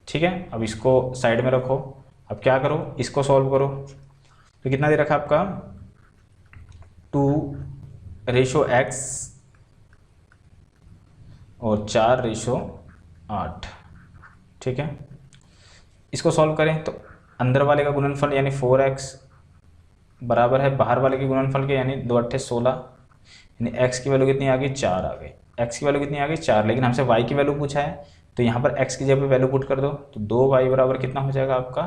ठीक है, अब इसको साइड में रखो, अब क्या करो, इसको सॉल्व करो। तो कितना दे रखा आपका 2:x और 4:8। ठीक है, इसको सॉल्व करें तो अंदर वाले का गुणनफल यानी 4x बराबर है बाहर वाले के गुणनफल के, यानी 2 8 16, यानी x की वैल्यू कितनी आ गई, 4 आ गई। x की वैल्यू कितनी आ गई, 4, लेकिन हमसे y की वैल्यू पूछा है, तो यहाँ पर x की जगह पे वैल्यू पुट कर दो, तो 2y बराबर कितना हो जाएगा आपका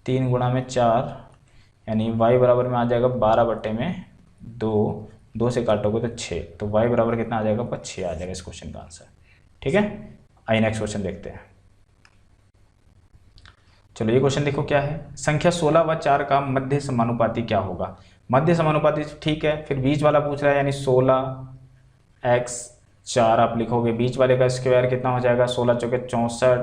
3 गुणा में 4, यानी y बराबर में आ जाएगा 12/2, 2 से काटोगे तो 6, तो y बराबर कितना आ जाएगा आपका 6 आ जाएगा इस क्वेश्चन का आंसर। ठीक है, आइए नेक्स्ट क्वेश्चन देखते हैं। चलो ये क्वेश्चन देखो क्या है, संख्या 16 व 4 का मध्य समानुपाती क्या होगा। मध्य समानुपाती ठीक है, फिर बीच वाला पूछ रहा है, यानी 16x 4 आप लिखोगे, बीच वाले का स्क्वायर कितना हो जाएगा 16 चौके 64,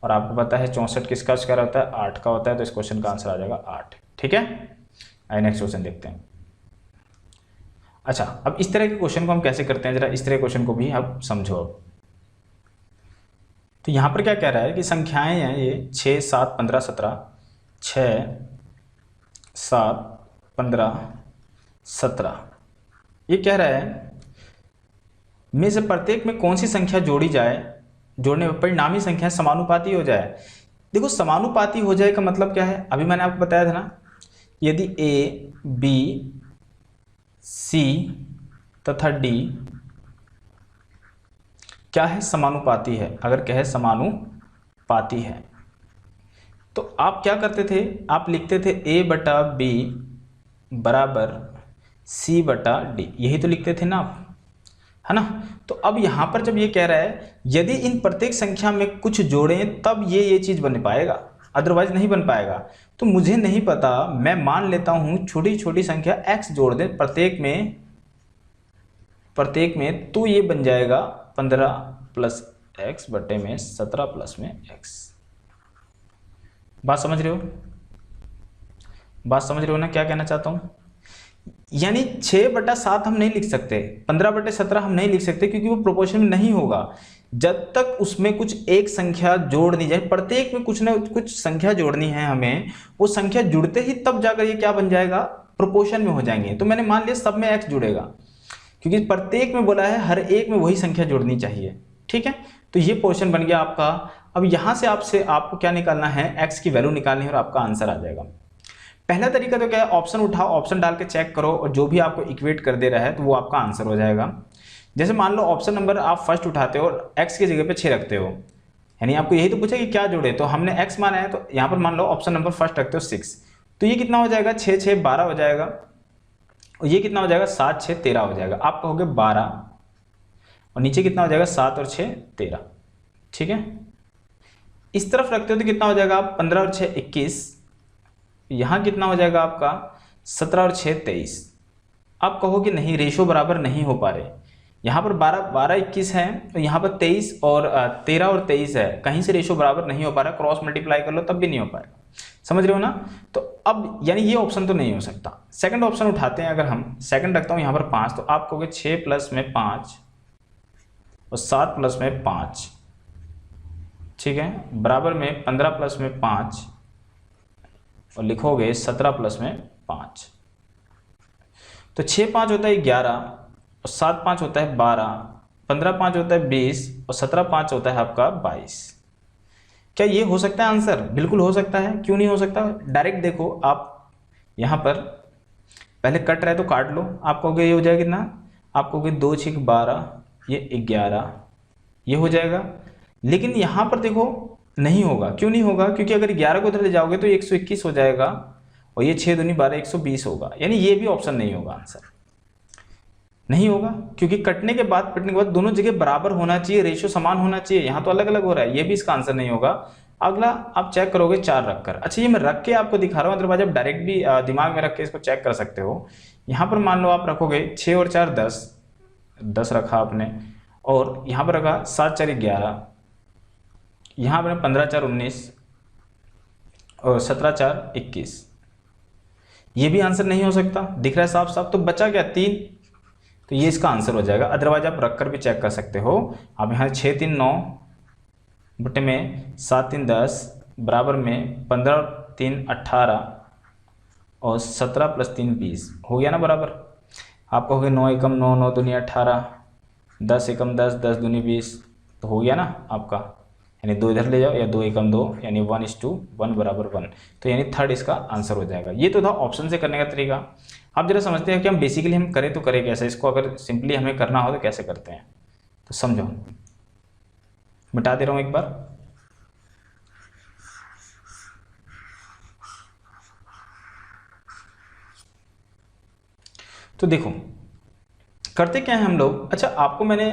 और आपको पता है 64 किसका स्क्वायर होता है, 8 का होता है, तो इस क्वेश्चन का आंसर आ जाएगा 8। ठीक है, आइए नेक्स्ट क्वेश्चन देखते हैं। अच्छा, अब इस तरह के क्वेश्चन को हम कैसे करते हैं, जरा इस तरह के क्वेश्चन को भी आप समझो। अब तो यहाँ पर क्या कह रहा है कि संख्याएं हैं ये 6 7 15 17, 6 7 15 17, ये कह रहा है में से प्रत्येक में कौन सी संख्या जोड़ी जाए, जोड़ने पर परिणामी संख्या समानुपाती हो जाए। देखो समानुपाती हो जाए का मतलब क्या है, अभी मैंने आपको बताया था ना, यदि a b c तथा d क्या है, समानुपाती है। अगर कहे समानुपाती है तो आप क्या करते थे, आप लिखते थे a/b बराबर c/d, यही तो लिखते थे ना आप, है ना। तो अब यहाँ पर जब ये कह रहा है यदि इन प्रत्येक संख्या में कुछ जोड़ें तब ये चीज़ बन पाएगा, अदरवाइज नहीं बन पाएगा। तो मुझे नहीं पता, मैं मान लेता हूँ छोटी छोटी संख्या x जोड़ दें प्रत्येक में, तो ये बन जाएगा 15 + x बटे में 17 + में x। बात समझ रहे हो, बात समझ रहे हो ना क्या कहना चाहता हूँ। यानी 6/7 हम नहीं लिख सकते, 15/17 हम नहीं लिख सकते, क्योंकि वो प्रोपोर्शन में नहीं होगा जब तक उसमें कुछ एक संख्या जोड़ नहीं जाए। प्रत्येक में कुछ ना कुछ संख्या जोड़नी है हमें, वो संख्या जुड़ते ही तब जाकर ये क्या बन जाएगा, प्रोपोर्शन में हो जाएंगे। तो मैंने मान लिया सब में x जुड़ेगा, क्योंकि प्रत्येक में बोला है हर एक में वही संख्या जोड़नी चाहिए। ठीक है, तो ये पोर्शन बन गया आपका। अब यहां से आपको क्या निकालना है, x की वैल्यू निकालनी है और आपका आंसर आ जाएगा। पहला तरीका तो क्या है, ऑप्शन उठाओ, ऑप्शन डाल के चेक करो और जो भी आपको इक्वेट कर दे रहा है तो वो आपका आंसर हो जाएगा। जैसे मान लो ऑप्शन नंबर आप फर्स्ट उठाते हो और x की जगह पे 6 रखते हो, यानी आपको यही तो पूछा कि क्या जोड़े, तो हमने x माना है, तो यहाँ पर मान लो ऑप्शन नंबर फर्स्ट रखते हो 6, तो ये कितना हो जाएगा, 6 6 12 हो जाएगा, और ये कितना हो जाएगा, 7 6 13 हो जाएगा। आप कहोगे 12 और नीचे कितना हो जाएगा, 7 और 6 13। ठीक है, इस तरफ रखते हो तो कितना हो जाएगा, आप 15 और 6 21, यहाँ कितना हो जाएगा आपका 17 और 6 23। आप कहोगे नहीं रेशो बराबर नहीं हो पा रहे, यहाँ पर 12 12 21 है, तो यहाँ पर 23 और 13 और 23 है, कहीं से रेशो बराबर नहीं हो पा रहा, क्रॉस मल्टीप्लाई कर लो तब भी नहीं हो पाएगा। समझ रहे हो ना। तो अब यानी ये ऑप्शन तो नहीं हो सकता। सेकंड ऑप्शन उठाते हैं, अगर हम सेकंड रखता हूँ यहाँ पर 5, तो आप कहोगे 6 प्लस में 5 और 7 प्लस में 5, ठीक है, बराबर में 15 प्लस में 5 और लिखोगे 17 प्लस में 5। तो 6 5 होता है 11 और 7 5 होता है 12, 15 5 होता है 20 और 17 5 होता है आपका 22। क्या ये हो सकता है आंसर? बिल्कुल हो सकता है, क्यों नहीं हो सकता। डायरेक्ट देखो आप, यहाँ पर पहले कट रहा है तो काट लो, आप कहोगे ये हो जाएगा कितना, आप कहोगे 2 6 12, ये 11, ये हो जाएगा। लेकिन यहाँ पर देखो नहीं होगा, क्यों नहीं होगा, क्योंकि अगर 11 को उधर ले जाओगे तो 121 हो जाएगा और ये 6 दूनी 12 120 होगा, यानी ये भी ऑप्शन नहीं होगा, आंसर नहीं होगा, क्योंकि कटने के बाद पिटने के बाद दोनों जगह बराबर होना चाहिए, रेशियो समान होना चाहिए, यहाँ तो अलग अलग हो रहा है, ये भी इसका आंसर नहीं होगा। अगला आप चेक करोगे 4 रखकर। अच्छा, ये मैं रख के आपको दिखा रहा हूँ, अदरवाइज आप डायरेक्ट भी दिमाग में रख के इसको चेक कर सकते हो। यहाँ पर मान लो आप रखोगे 6 और 4 10, 10 रखा आपने, और यहाँ पर रखा 7 4 11, यहाँ पर 15 4 19 और 17 4 21, ये भी आंसर नहीं हो सकता, दिख रहा है साफ साफ। तो बचा क्या, 3, तो ये इसका आंसर हो जाएगा। अदरवाइज आप रखकर भी चेक कर सकते हो। अब यहाँ 6 3 9 बटे में 7 3 10 बराबर में 15 3 18 और 17 प्लस 3 20 हो गया ना बराबर। आप कहोगे 9 एकम 9 9 दूनी 18, 10 एकम 10 10 दूनी 20, तो हो गया ना आपका, यानी 2 इधर ले जाओ या 2 एकम 2, यानी 1:1 बराबर 1, तो यानी थर्ड इसका आंसर हो जाएगा। ये तो था ऑप्शन से करने का तरीका। अब जरा समझते हैं कि हम बेसिकली हम करें तो करें कैसे, इसको अगर सिंपली हमें करना हो तो कैसे करते हैं, तो समझो, मिटा दे रहा हूँ एक बार। तो देखो करते क्या है हम लोग। अच्छा, आपको मैंने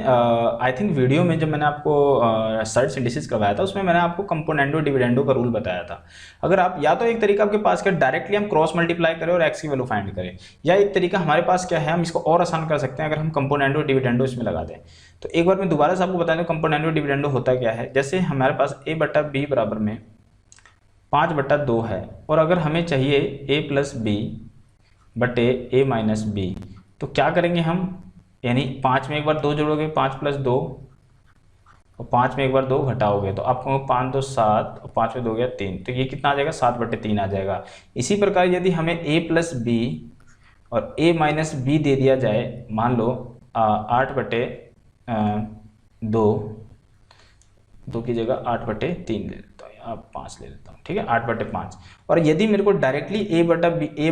आई थिंक वीडियो में जब मैंने आपको सर्च सिंथेसिस करवाया था, उसमें मैंने आपको कंपोनेंडो डिविडेंडो का रूल बताया था। अगर आप, या तो एक तरीका आपके पास क्या, डायरेक्टली हम क्रॉस मल्टीप्लाई करें और एक्स की वैल्यू फाइंड करें, या एक तरीका हमारे पास क्या है, हम इसको और आसान कर सकते हैं अगर हम कंपोनेंडो डिविडेंडो इसमें लगा दें। तो एक बार मैं दोबारा से आपको बता दूं कंपोनेंडो डिविडेंडो होता क्या है। जैसे हमारे पास a बटा बी बराबर में 5/2 है, और अगर हमें चाहिए a प्लस बी बटे a माइनस बी, तो क्या करेंगे हम, यानी 5 में एक बार 2 जोड़ोगे, 5 प्लस 2, और 5 में एक बार 2 घटाओगे, तो आपको 5 2 7 और 5 में 2 गया 3, तो ये कितना आ जाएगा, 7/3 आ जाएगा। इसी प्रकार यदि हमें a प्लस बी और a माइनस बी दे दिया जाए, मान लो 8/2 की जगह 8/3 ले लेता हूँ, आप 5 ले लेता हूँ, ठीक है, 8/5। और यदि मेरे को डायरेक्टली a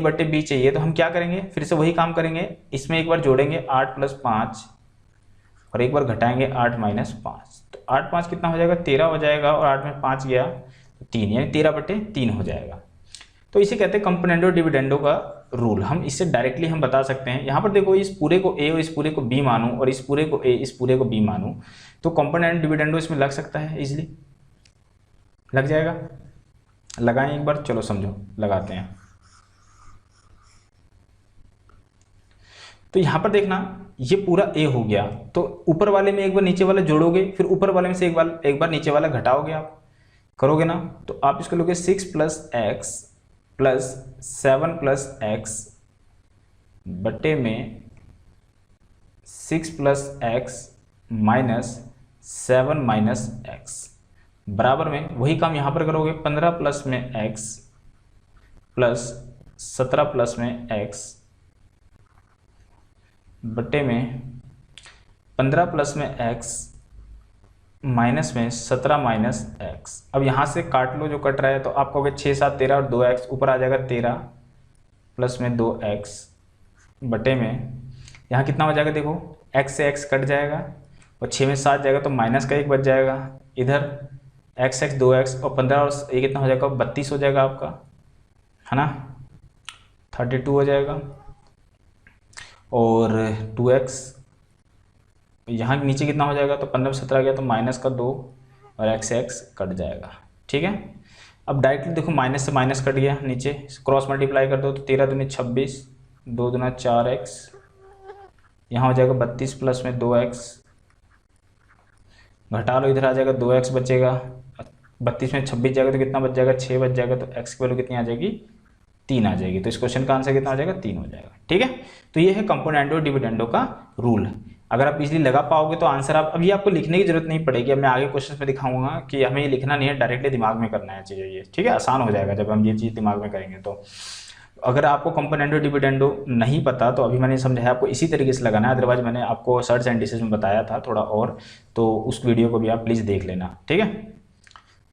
बटे बी चाहिए, तो हम क्या करेंगे, फिर से वही काम करेंगे, इसमें एक बार जोड़ेंगे 8 + 5 और एक बार घटाएंगे 8 - 5, तो 8 5 कितना हो जाएगा, 13 हो जाएगा, और 8 में 5 गया तो 3, यानी 13/3 हो जाएगा। तो इसे कहते हैं कंपोनेंडो डिविडेंडो का रूल। हम इससे डायरेक्टली हम बता सकते हैं। यहाँ पर देखो, इस पूरे को a और इस पूरे को b मानूं, और इस पूरे को a इस पूरे को b मानूं, तो कंपोनेंट डिविडेंडो इसमें लग सकता है, इजीली लग जाएगा। लगाएं एक बार, चलो समझो, लगाते हैं। तो यहाँ पर देखना, ये पूरा a हो गया, तो ऊपर वाले में एक बार नीचे वाला जोड़ोगे, फिर ऊपर वाले में से एक बार नीचे वाला घटाओगे, आप करोगे ना, तो आप इसको लोगे 6 + x + 7 + x बटे में 6 plus x minus 7 minus x, बराबर में वही काम यहाँ पर करोगे, 15 प्लस में एक्स प्लस 17 प्लस में एक्स बटे में 15 प्लस में एक्स माइनस में 17 माइनस एक्स। अब यहाँ से काट लो जो कट रहा है, तो आप कहोगे 6 7 13 और 2x, ऊपर आ जाएगा 13 प्लस में 2x बटे में यहाँ कितना हो जाएगा, देखो x से x कट जाएगा और 6 में 7 जाएगा तो माइनस का 1 बच जाएगा, इधर x 2x और 15 और ये कितना हो जाएगा, 32 हो जाएगा आपका, है ना, 32 हो जाएगा। और 2x यहाँ नीचे कितना हो जाएगा, तो 15 में 17 गया तो माइनस का 2 और x से x कट जाएगा, ठीक है। अब डायरेक्टली देखो माइनस से माइनस कट गया, नीचे क्रॉस मल्टीप्लाई कर दो तो 13 दूनी 26, 2 दूना 4x, यहाँ हो जाएगा 32 प्लस में 2x, घटा लो इधर आ जाएगा 2x बचेगा, 32 में 26 जाएगा तो कितना बच जाएगा, 6 बच जाएगा, तो x की वैल्यू कितनी आ जाएगी, 3 आ जाएगी। तो इस क्वेश्चन का आंसर कितना हो जाएगा, 3 हो जाएगा, ठीक है। तो ये है कंपोनेंडो डिविडेंडो का रूल। अगर आप इजीली लगा पाओगे तो आंसर आप, अभी आपको लिखने की जरूरत नहीं पड़ेगी, अब मैं आगे क्वेश्चन में दिखाऊंगा कि हमें ये लिखना नहीं है, डायरेक्टली दिमाग में करना है चीज़ें ये, ठीक है, आसान हो जाएगा जब हम ये चीज़ दिमाग में करेंगे। तो अगर आपको कंपोनेंडो डिविडेंडो नहीं पता तो अभी मैंने समझाया आपको इसी तरीके से लगाना है, अदरवाइज मैंने आपको सर्च एंड डिसीजन में बताया था थोड़ा और, तो उस वीडियो को भी आप प्लीज़ देख लेना, ठीक है।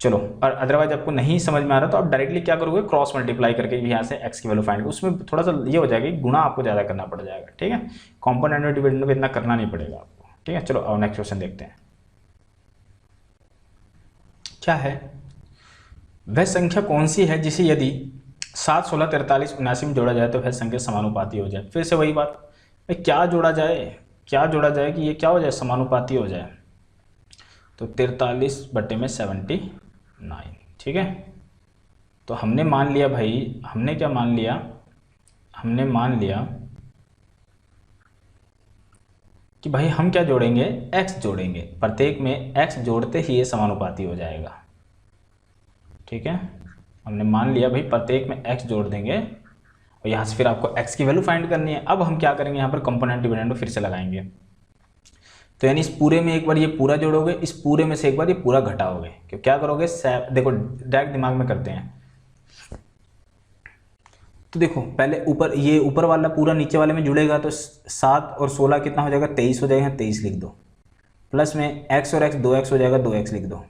चलो, और अदरवाइज आपको नहीं समझ में आ रहा तो आप डायरेक्टली क्या करोगे, क्रॉस मल्टीप्लाई करके यहाँ से x की वैल्यू फाइंड, उसमें थोड़ा सा ये हो जाएगा, गुणा आपको ज़्यादा करना पड़ जाएगा, ठीक है। कंपोनेंडो डिविडेंडो में इतना करना नहीं पड़ेगा आपको, ठीक है। चलो अब नेक्स्ट क्वेश्चन देखते हैं क्या है। वह संख्या कौन सी है जिसे यदि 7 16 43 79 में जोड़ा जाए तो वह संख्या समानुपाती हो जाए। फिर से वही बात, भाई क्या जोड़ा जाए, क्या जोड़ा जाए कि ये क्या हो जाए, समानुपाती हो जाए। तो 43 बटे में 79, ठीक है। तो हमने मान लिया भाई, हमने क्या मान लिया, हमने मान लिया कि भाई हम क्या जोड़ेंगे, x जोड़ेंगे, प्रत्येक में x जोड़ते ही ये समानुपाती हो जाएगा, ठीक है। हमने मान लिया भाई प्रत्येक में x जोड़ देंगे और यहाँ से फिर आपको x की वैल्यू फाइंड करनी है। अब हम क्या करेंगे, यहाँ पर कंपोनेंट डिविडेंडो फिर से लगाएंगे, तो यानी इस पूरे में एक बार ये पूरा जोड़ोगे, इस पूरे में से एक बार ये पूरा घटाओगे, क्यों क्या करोगे, देखो डायरेक्ट दिमाग में करते हैं। तो देखो पहले ऊपर, ये ऊपर वाला पूरा नीचे वाले में जुड़ेगा तो 7 और 16 कितना हो जाएगा, 23 हो जाएगा, 23 लिख दो, प्लस में x और x 2x हो जाएगा, 2x लिख दो,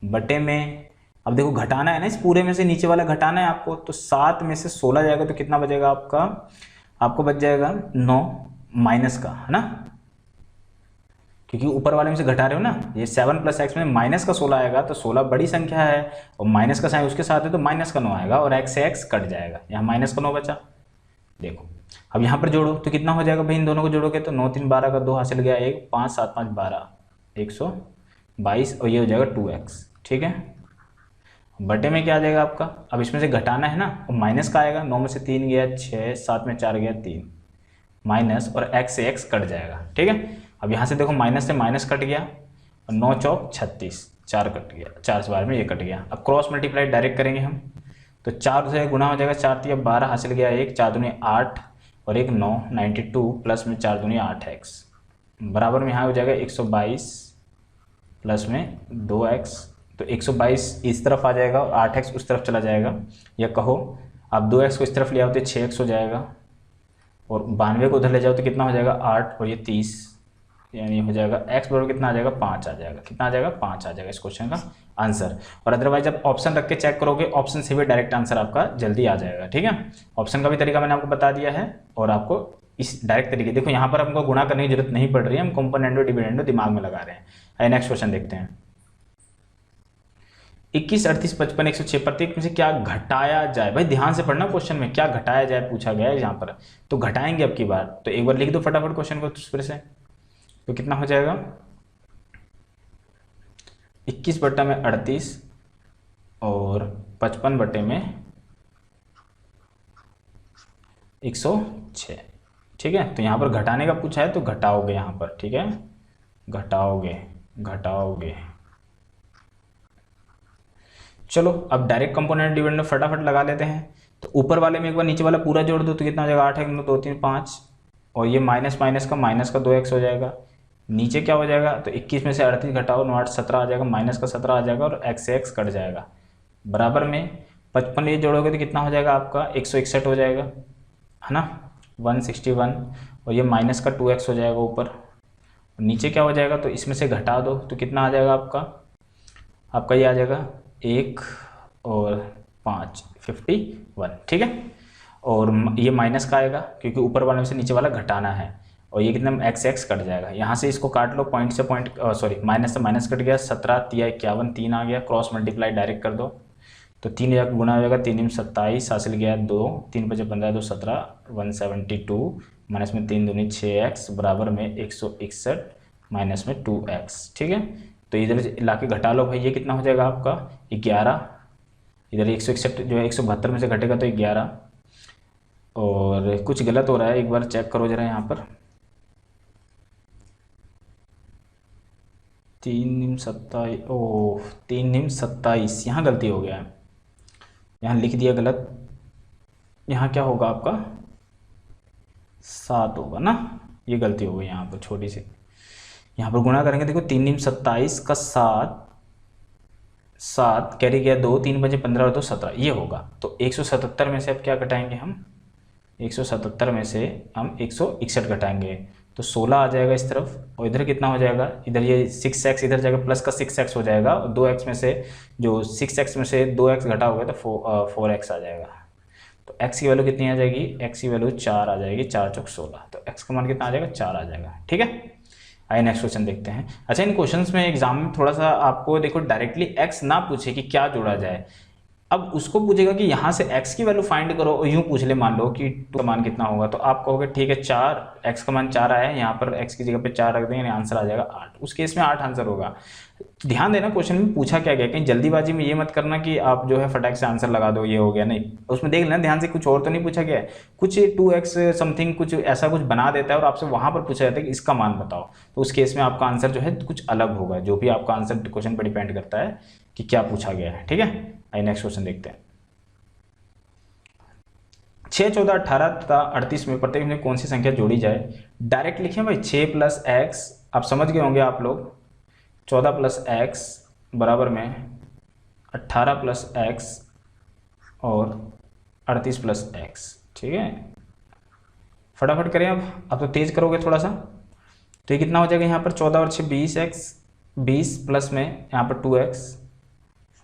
बटे में अब देखो घटाना है ना, इस पूरे में से नीचे वाला घटाना है आपको, तो 7 में से 16 जाएगा तो कितना बचेगा आपका, आपको बच जाएगा 9 माइनस का, है ना, क्योंकि ऊपर वाले में से घटा रहे हो ना, ये 7 प्लस एक्स में माइनस का 16 आएगा, तो 16 बड़ी संख्या है और माइनस का साइन उसके साथ है तो माइनस का 9 आएगा और एक्स से एक्स कट जाएगा, यहाँ माइनस का 9 बचा। देखो अब यहाँ पर जोड़ो तो कितना हो जाएगा भाई, इन दोनों को जोड़ोगे तो 9 3 12 का 2 हासिल गया 1, 5 7 5 12, 122 और ये हो जाएगा 2x, ठीक है। बटे में क्या आ जाएगा आपका, अब इसमें से घटाना है ना, और माइनस का आएगा, 9 में से 3 गया 6, 7 में 4 गया 3, माइनस और x से x कट जाएगा, ठीक है। अब यहाँ से देखो माइनस से माइनस कट गया और 9 चौक 36, 4 कट गया, 4 से बार में ये कट गया। अब क्रॉस मल्टीप्लाई डायरेक्ट करेंगे हम, तो 4 से गुना हो जाएगा, 4 3 12 हासिल गया 1, 4 दूनी 8 और 1 9, 92 प्लस में 4 दूनी 8x, बराबर में यहाँ हो जाएगा 122 प्लस में 2x, तो 122 इस तरफ आ जाएगा और 8x उस तरफ चला जाएगा, या कहो आप 2x को इस तरफ ले आओ तो 6x हो जाएगा और 92 को उधर ले जाओ तो कितना हो जाएगा 8 और ये 30, यानी हो जाएगा x बराबर कितना आ जाएगा 5 आ जाएगा, कितना आ जाएगा 5 आ जाएगा इस क्वेश्चन का आंसर। और अदरवाइज आप ऑप्शन रख के चेक करोगे, ऑप्शन से भी डायरेक्ट आंसर आपका जल्दी आ जाएगा, ठीक है। ऑप्शन का भी तरीका मैंने आपको बता दिया है और आपको इस डायरेक्ट तरीके, देखो यहाँ पर हमको गुणा करने की जरूरत नहीं पड़ रही है, हम कंपोनेंडो डिविडेंडो दिमाग में लगा रहे हैं। आइए नेक्स्ट क्वेश्चन देखते हैं। 21 38 55 106 प्रत्येक में से क्या घटाया जाए, भाई ध्यान से पढ़ना, क्वेश्चन में क्या घटाया जाए पूछा गया है यहाँ पर, तो घटाएंगे अब की बार, तो एक बार लिख दो फटाफट क्वेश्चन को फिर से, तो कितना हो जाएगा 21 बटा में 38 और 55 बटे में 106, ठीक है। तो यहाँ पर घटाने का पूछा है तो घटाओगे यहाँ पर, ठीक है, घटाओगे घटाओगे। चलो अब डायरेक्ट कंपोनेंट डिविडेंड फटाफट लगा लेते हैं। तो ऊपर वाले में एक बार नीचे वाला पूरा जोड़ दो तो कितना हो जाएगा 8 एक 9 2 3 5, और ये माइनस माइनस का 2x हो जाएगा। नीचे क्या हो जाएगा, तो 21 में से 38 घटाओ 9 8 17 आ जाएगा, माइनस का 17 आ जाएगा और x से x कट जाएगा। बराबर में 55 ये जोड़ोगे तो कितना हो जाएगा आपका 161 हो जाएगा, है ना, 161, और ये माइनस का 2x हो जाएगा ऊपर। नीचे क्या हो जाएगा, तो इसमें से घटा दो तो कितना आ जाएगा आपका ये आ जाएगा 1 और 5 51, ठीक है। और ये माइनस का आएगा क्योंकि ऊपर वाले में से नीचे वाला घटाना है, और ये कितना x कट जाएगा। यहाँ से इसको काट लो, पॉइंट से पॉइंट सॉरी माइनस से माइनस कट गया, 17 तिया 51 3 आ गया, क्रॉस मल्टीप्लाई डायरेक्ट कर दो तो 3 एक गुना हो जाएगा, 3 दूनी 27 हासिल गया 2, 3 5 15 2 17 172, माइनस में 3 दूनी 6x बराबर में 161 माइनस में 2x, ठीक है। तो इधर ला के घटा लो भाई, ये कितना हो जाएगा आपका 11, इधर 161 जो है 172 में से घटेगा तो 11, और कुछ गलत हो रहा है, एक बार चेक करो जरा यहाँ पर, 3 27, ओह 3 27 यहाँ गलती हो गया है, यहाँ लिख दिया गलत, यहाँ क्या होगा आपका 7 होगा ना, ये गलती हो गई यहाँ पर छोटी सी। यहाँ पर गुणा करेंगे, देखो 3 27 का 7 कैरी गया 2, 3 बजे 15 और 2 17, ये होगा। तो 177 में से अब क्या घटाएंगे हम, 177 में से हम 161 घटाएंगे तो 16 आ जाएगा इस तरफ, और इधर कितना हो जाएगा, इधर ये 6x इधर जाएगा, प्लस का 6x हो जाएगा, और 2x में से जो 6x में से 2x घटा होगा तो 4x आ जाएगा। तो x की वैल्यू कितनी आ जाएगी, x की वैल्यू 4 आ जाएगी, 4 चौक 16, तो x का मान कितना आ जाएगा 4 आ जाएगा, ठीक है। आइए नेक्स्ट क्वेश्चन देखते हैं। अच्छा, इन क्वेश्चंस में एग्जाम में थोड़ा सा आपको देखो डायरेक्टली x ना पूछे कि क्या जोड़ा जाए, अब उसको पूछेगा कि यहाँ से x की वैल्यू फाइंड करो, और यूँ पूछ ले मान लो कि 2 का मान कितना होगा, तो आप कहोगे ठीक है 4, x का मान 4 आया है, यहाँ पर x की जगह पे 4 रख देंगे, आंसर आ जाएगा 8, उस केस में 8 आंसर होगा। ध्यान देना क्वेश्चन में पूछा क्या गया, कहीं जल्दीबाजी में ये मत करना कि आप जो है फटाक से आंसर लगा दो, ये हो गया, नहीं, उसमें देख लेना ध्यान से कुछ और तो नहीं पूछा गया है, कुछ 2x समथिंग कुछ ऐसा कुछ बना देता है और आपसे वहाँ पर पूछा जाता है कि इसका मान बताओ, तो उस केस में आपका आंसर जो है कुछ अलग होगा, जो भी आपका आंसर क्वेश्चन पर डिपेंड करता है कि क्या पूछा गया है, ठीक है। आइए नेक्स्ट क्वेश्चन देखते हैं। 6 14 18 तथा 38 में प्रत्येक में कौन सी संख्या जोड़ी जाए, डायरेक्ट लिखें भाई 6 + x, आप समझ गए होंगे आप लोग, 14 + x बराबर में 18 + x और 38 + x, ठीक है। फटाफट करें, अब तो तेज करोगे थोड़ा सा, तो ये कितना हो जाएगा यहाँ पर 14 और 6 20x, 20 प्लस में यहाँ पर 2x,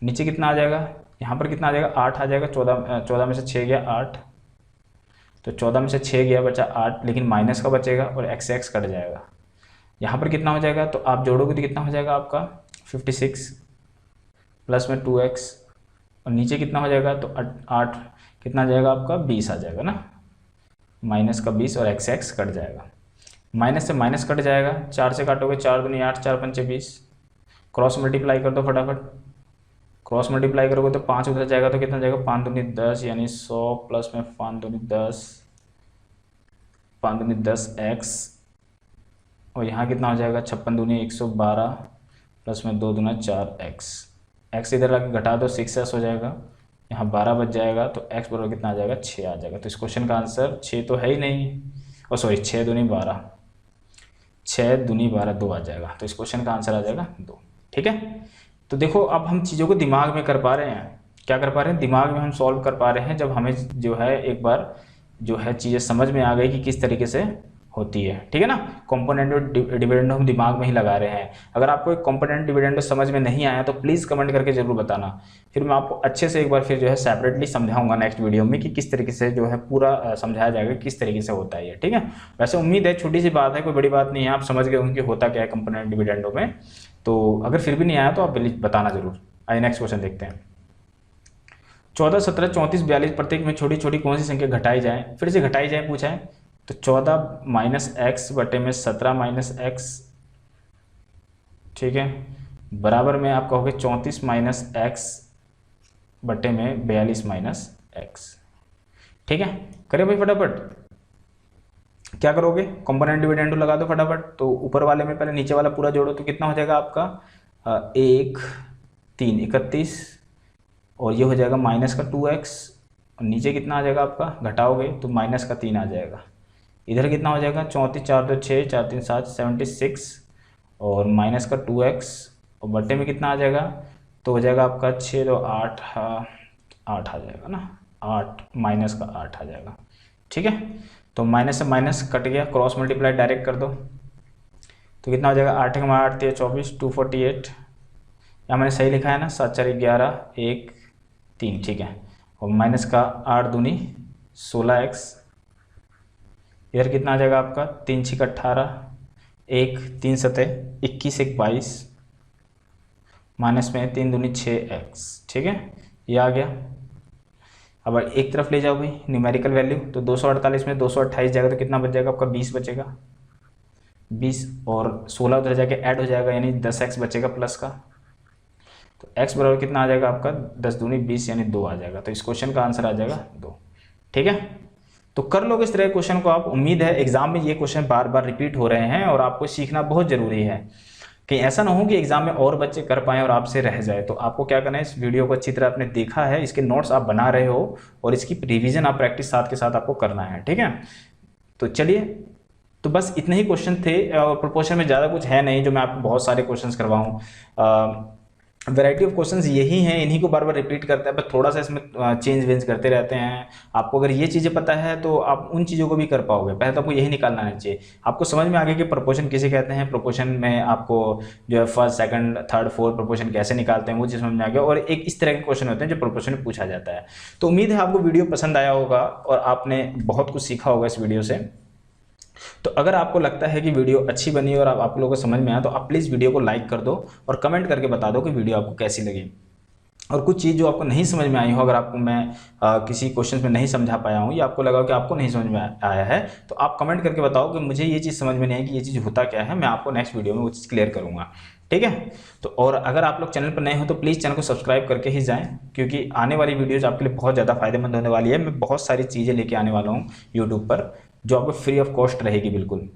नीचे कितना आ जाएगा, यहाँ पर कितना आ जाएगा 8 आ जाएगा, 14 में से 6 गया 8, तो 14 में से 6 गया बचा 8, लेकिन माइनस का बचेगा और x कट जाएगा। यहाँ पर कितना हो जाएगा, तो आप जोड़ोगे तो कितना हो जाएगा आपका 56 प्लस में 2x, और नीचे कितना हो जाएगा, तो 8 कितना आ जाएगा आपका 20 आ जाएगा ना, माइनस का 20 और x कट जाएगा, माइनस से माइनस कट जाएगा, 4 से काटोगे 4 दूनी 8 4 पंचे 20, क्रॉस मल्टीप्लाई कर दो फटाफट, क्रॉस मल्टीप्लाई करोगे तो 5 उधर जाएगा तो कितना जाएगा 5 दूनी 10, यानी 100 प्लस में 5 दूनी 10, 5 दूनी 10x, और यहाँ कितना हो जाएगा 56 दूनी 112 प्लस में 2 दूना 4x, x इधर आके घटा दो 6s हो जाएगा, यहाँ 12 बच जाएगा, तो x बराबर कितना आ जाएगा 6 आ जाएगा। तो इस क्वेश्चन का आंसर 6 तो है ही नहीं, और सॉरी 6 दूनी 12, 6 दूनी 12 2 आ जाएगा, तो इस क्वेश्चन का आंसर आ जाएगा 2, ठीक है। तो देखो अब हम चीज़ों को दिमाग में कर पा रहे हैं, क्या कर पा रहे हैं, दिमाग में हम सॉल्व कर पा रहे हैं, जब हमें जो है एक बार जो है चीज़ें समझ में आ गई कि किस तरीके से होती है, ठीक है ना। कंपोनेंट और डिविडेंड हम दिमाग में ही लगा रहे हैं। अगर आपको एक कंपोनेंट डिविडेंड समझ में नहीं आया तो प्लीज़ कमेंट करके जरूर बताना, फिर मैं आपको अच्छे से एक बार फिर जो है सेपरेटली समझाऊंगा नेक्स्ट वीडियो में कि किस तरीके से जो है पूरा समझाया जाएगा किस तरीके से होता है ये, ठीक है। वैसे उम्मीद है छोटी सी बात है, कोई बड़ी बात नहीं है, आप समझ गए होंगे होता क्या है कंपोनेंट डिविडेंडों में। तो अगर फिर भी नहीं आया तो आप बताना जरूर। आइए नेक्स्ट क्वेश्चन देखते हैं। 14 17 34 42 प्रत्येक में छोटी छोटी कौन सी संख्या घटाई जाए, फिर से घटाई जाए पूछा है, तो 14 माइनस एक्स बटे में 17 माइनस एक्स, ठीक है, बराबर में आप कहोगे 34 माइनस एक्स बटे में 42 माइनस एक्स, ठीक है। करें भाई फटाफट, क्या करोगे, कंपोनेंट डिविडेंड लगा दो फटाफट। तो ऊपर वाले में पहले नीचे वाला पूरा जोड़ो तो कितना हो जाएगा आपका 1 3 31, और ये हो जाएगा माइनस का 2x और नीचे कितना आ जाएगा आपका, घटाओगे तो माइनस का 3 आ जाएगा। इधर कितना हो जाएगा, 34 4 2 6 4 3 7 76 और माइनस का 2x और बट्टे में कितना आ जाएगा, तो हो जाएगा आपका 6 2 8 8 आ जाएगा ना, 8 माइनस का 8 आ जाएगा। ठीक है, तो माइनस से माइनस कट गया, क्रॉस मल्टीप्लाई डायरेक्ट कर दो तो कितना हो जाएगा, 8 के 8 3 24 248, यहाँ मैंने सही लिखा है ना, 7 4 11 1 3। ठीक है, और माइनस का 8 दूनी 16x, इधर कितना आ जाएगा आपका, 3 6 18 1 3 7 21 1 22 माइनस में 3 दूनी 6x। ठीक है, ये आ गया। अब एक तरफ ले जाओ भाई न्यूमेरिकल वैल्यू, तो 248 में 228 जाएगा तो कितना बच जाएगा आपका, 20 बचेगा। 20 और 16 उधर जाके ऐड हो जाएगा, यानी 10x बचेगा प्लस का। तो x बराबर कितना आ जाएगा आपका, 10 दूनी 20 यानी 2 आ जाएगा। तो इस क्वेश्चन का आंसर आ जाएगा 2। ठीक है, तो कर लोगे इस तरह के क्वेश्चन को आप। उम्मीद है एग्जाम में ये क्वेश्चन बार बार रिपीट हो रहे हैं और आपको सीखना बहुत जरूरी है, कहीं ऐसा ना हो कि एग्जाम में और बच्चे कर पाएँ और आपसे रह जाए। तो आपको क्या करना है, इस वीडियो को अच्छी तरह आपने देखा है, इसके नोट्स आप बना रहे हो और इसकी रिवीजन आप प्रैक्टिस साथ के साथ आपको करना है। ठीक है, तो चलिए, तो बस इतने ही क्वेश्चन थे और प्रोपोर्शन में ज़्यादा कुछ है नहीं जो मैं आपको बहुत सारे क्वेश्चंस करवाऊँ। वैरायटी ऑफ क्वेश्चंस यही हैं, इन्हीं को बार बार रिपीट करते हैं, बस थोड़ा सा इसमें चेंज वेंज करते रहते हैं। आपको अगर ये चीज़ें पता है तो आप उन चीज़ों को भी कर पाओगे। पहले तो आपको यही निकालना आना चाहिए, आपको समझ में आ गया कि प्रोपोर्शन किसे कहते हैं, प्रोपोर्शन में आपको जो है first second third fourth proportion कैसे निकालते हैं वो चीज़ समझ में आ गया। और एक इस तरह के क्वेश्चन होते हैं जो प्रोपोर्शन में पूछा जाता है। तो उम्मीद है आपको वीडियो पसंद आया होगा और आपने बहुत कुछ सीखा होगा इस वीडियो से। तो अगर आपको लगता है कि वीडियो अच्छी बनी और आप लोगों को समझ में आया तो आप प्लीज़ वीडियो को लाइक कर दो और कमेंट करके बता दो कि वीडियो आपको कैसी लगी। और कुछ चीज़ जो आपको नहीं समझ में आई हो, अगर आपको मैं किसी क्वेश्चन में नहीं समझा पाया हूँ या आपको लगा कि आपको नहीं समझ में आया है, तो आप कमेंट करके बताओ कि मुझे ये चीज़ समझ में नहीं आई कि ये चीज़ होता क्या है। मैं आपको नेक्स्ट वीडियो में वो चीज़ क्लियर करूँगा। ठीक है, तो और अगर आप लोग चैनल पर नए हो तो प्लीज़ चैनल को सब्सक्राइब करके ही जाएं, क्योंकि आने वाली वीडियोज़ आपके लिए बहुत ज़्यादा फायदेमंद होने वाली है। मैं बहुत सारी चीज़ें लेके आने वाला हूँ यूट्यूब पर जो आपको फ्री ऑफ कॉस्ट रहेगी बिल्कुल।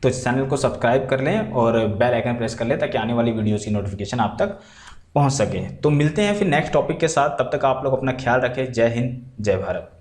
तो इस चैनल को सब्सक्राइब कर लें और बेल आइकन प्रेस कर लें ताकि आने वाली वीडियोज़ की नोटिफिकेशन आप तक पहुंच सके। तो मिलते हैं फिर नेक्स्ट टॉपिक के साथ, तब तक आप लोग अपना ख्याल रखें। जय हिंद, जय भारत।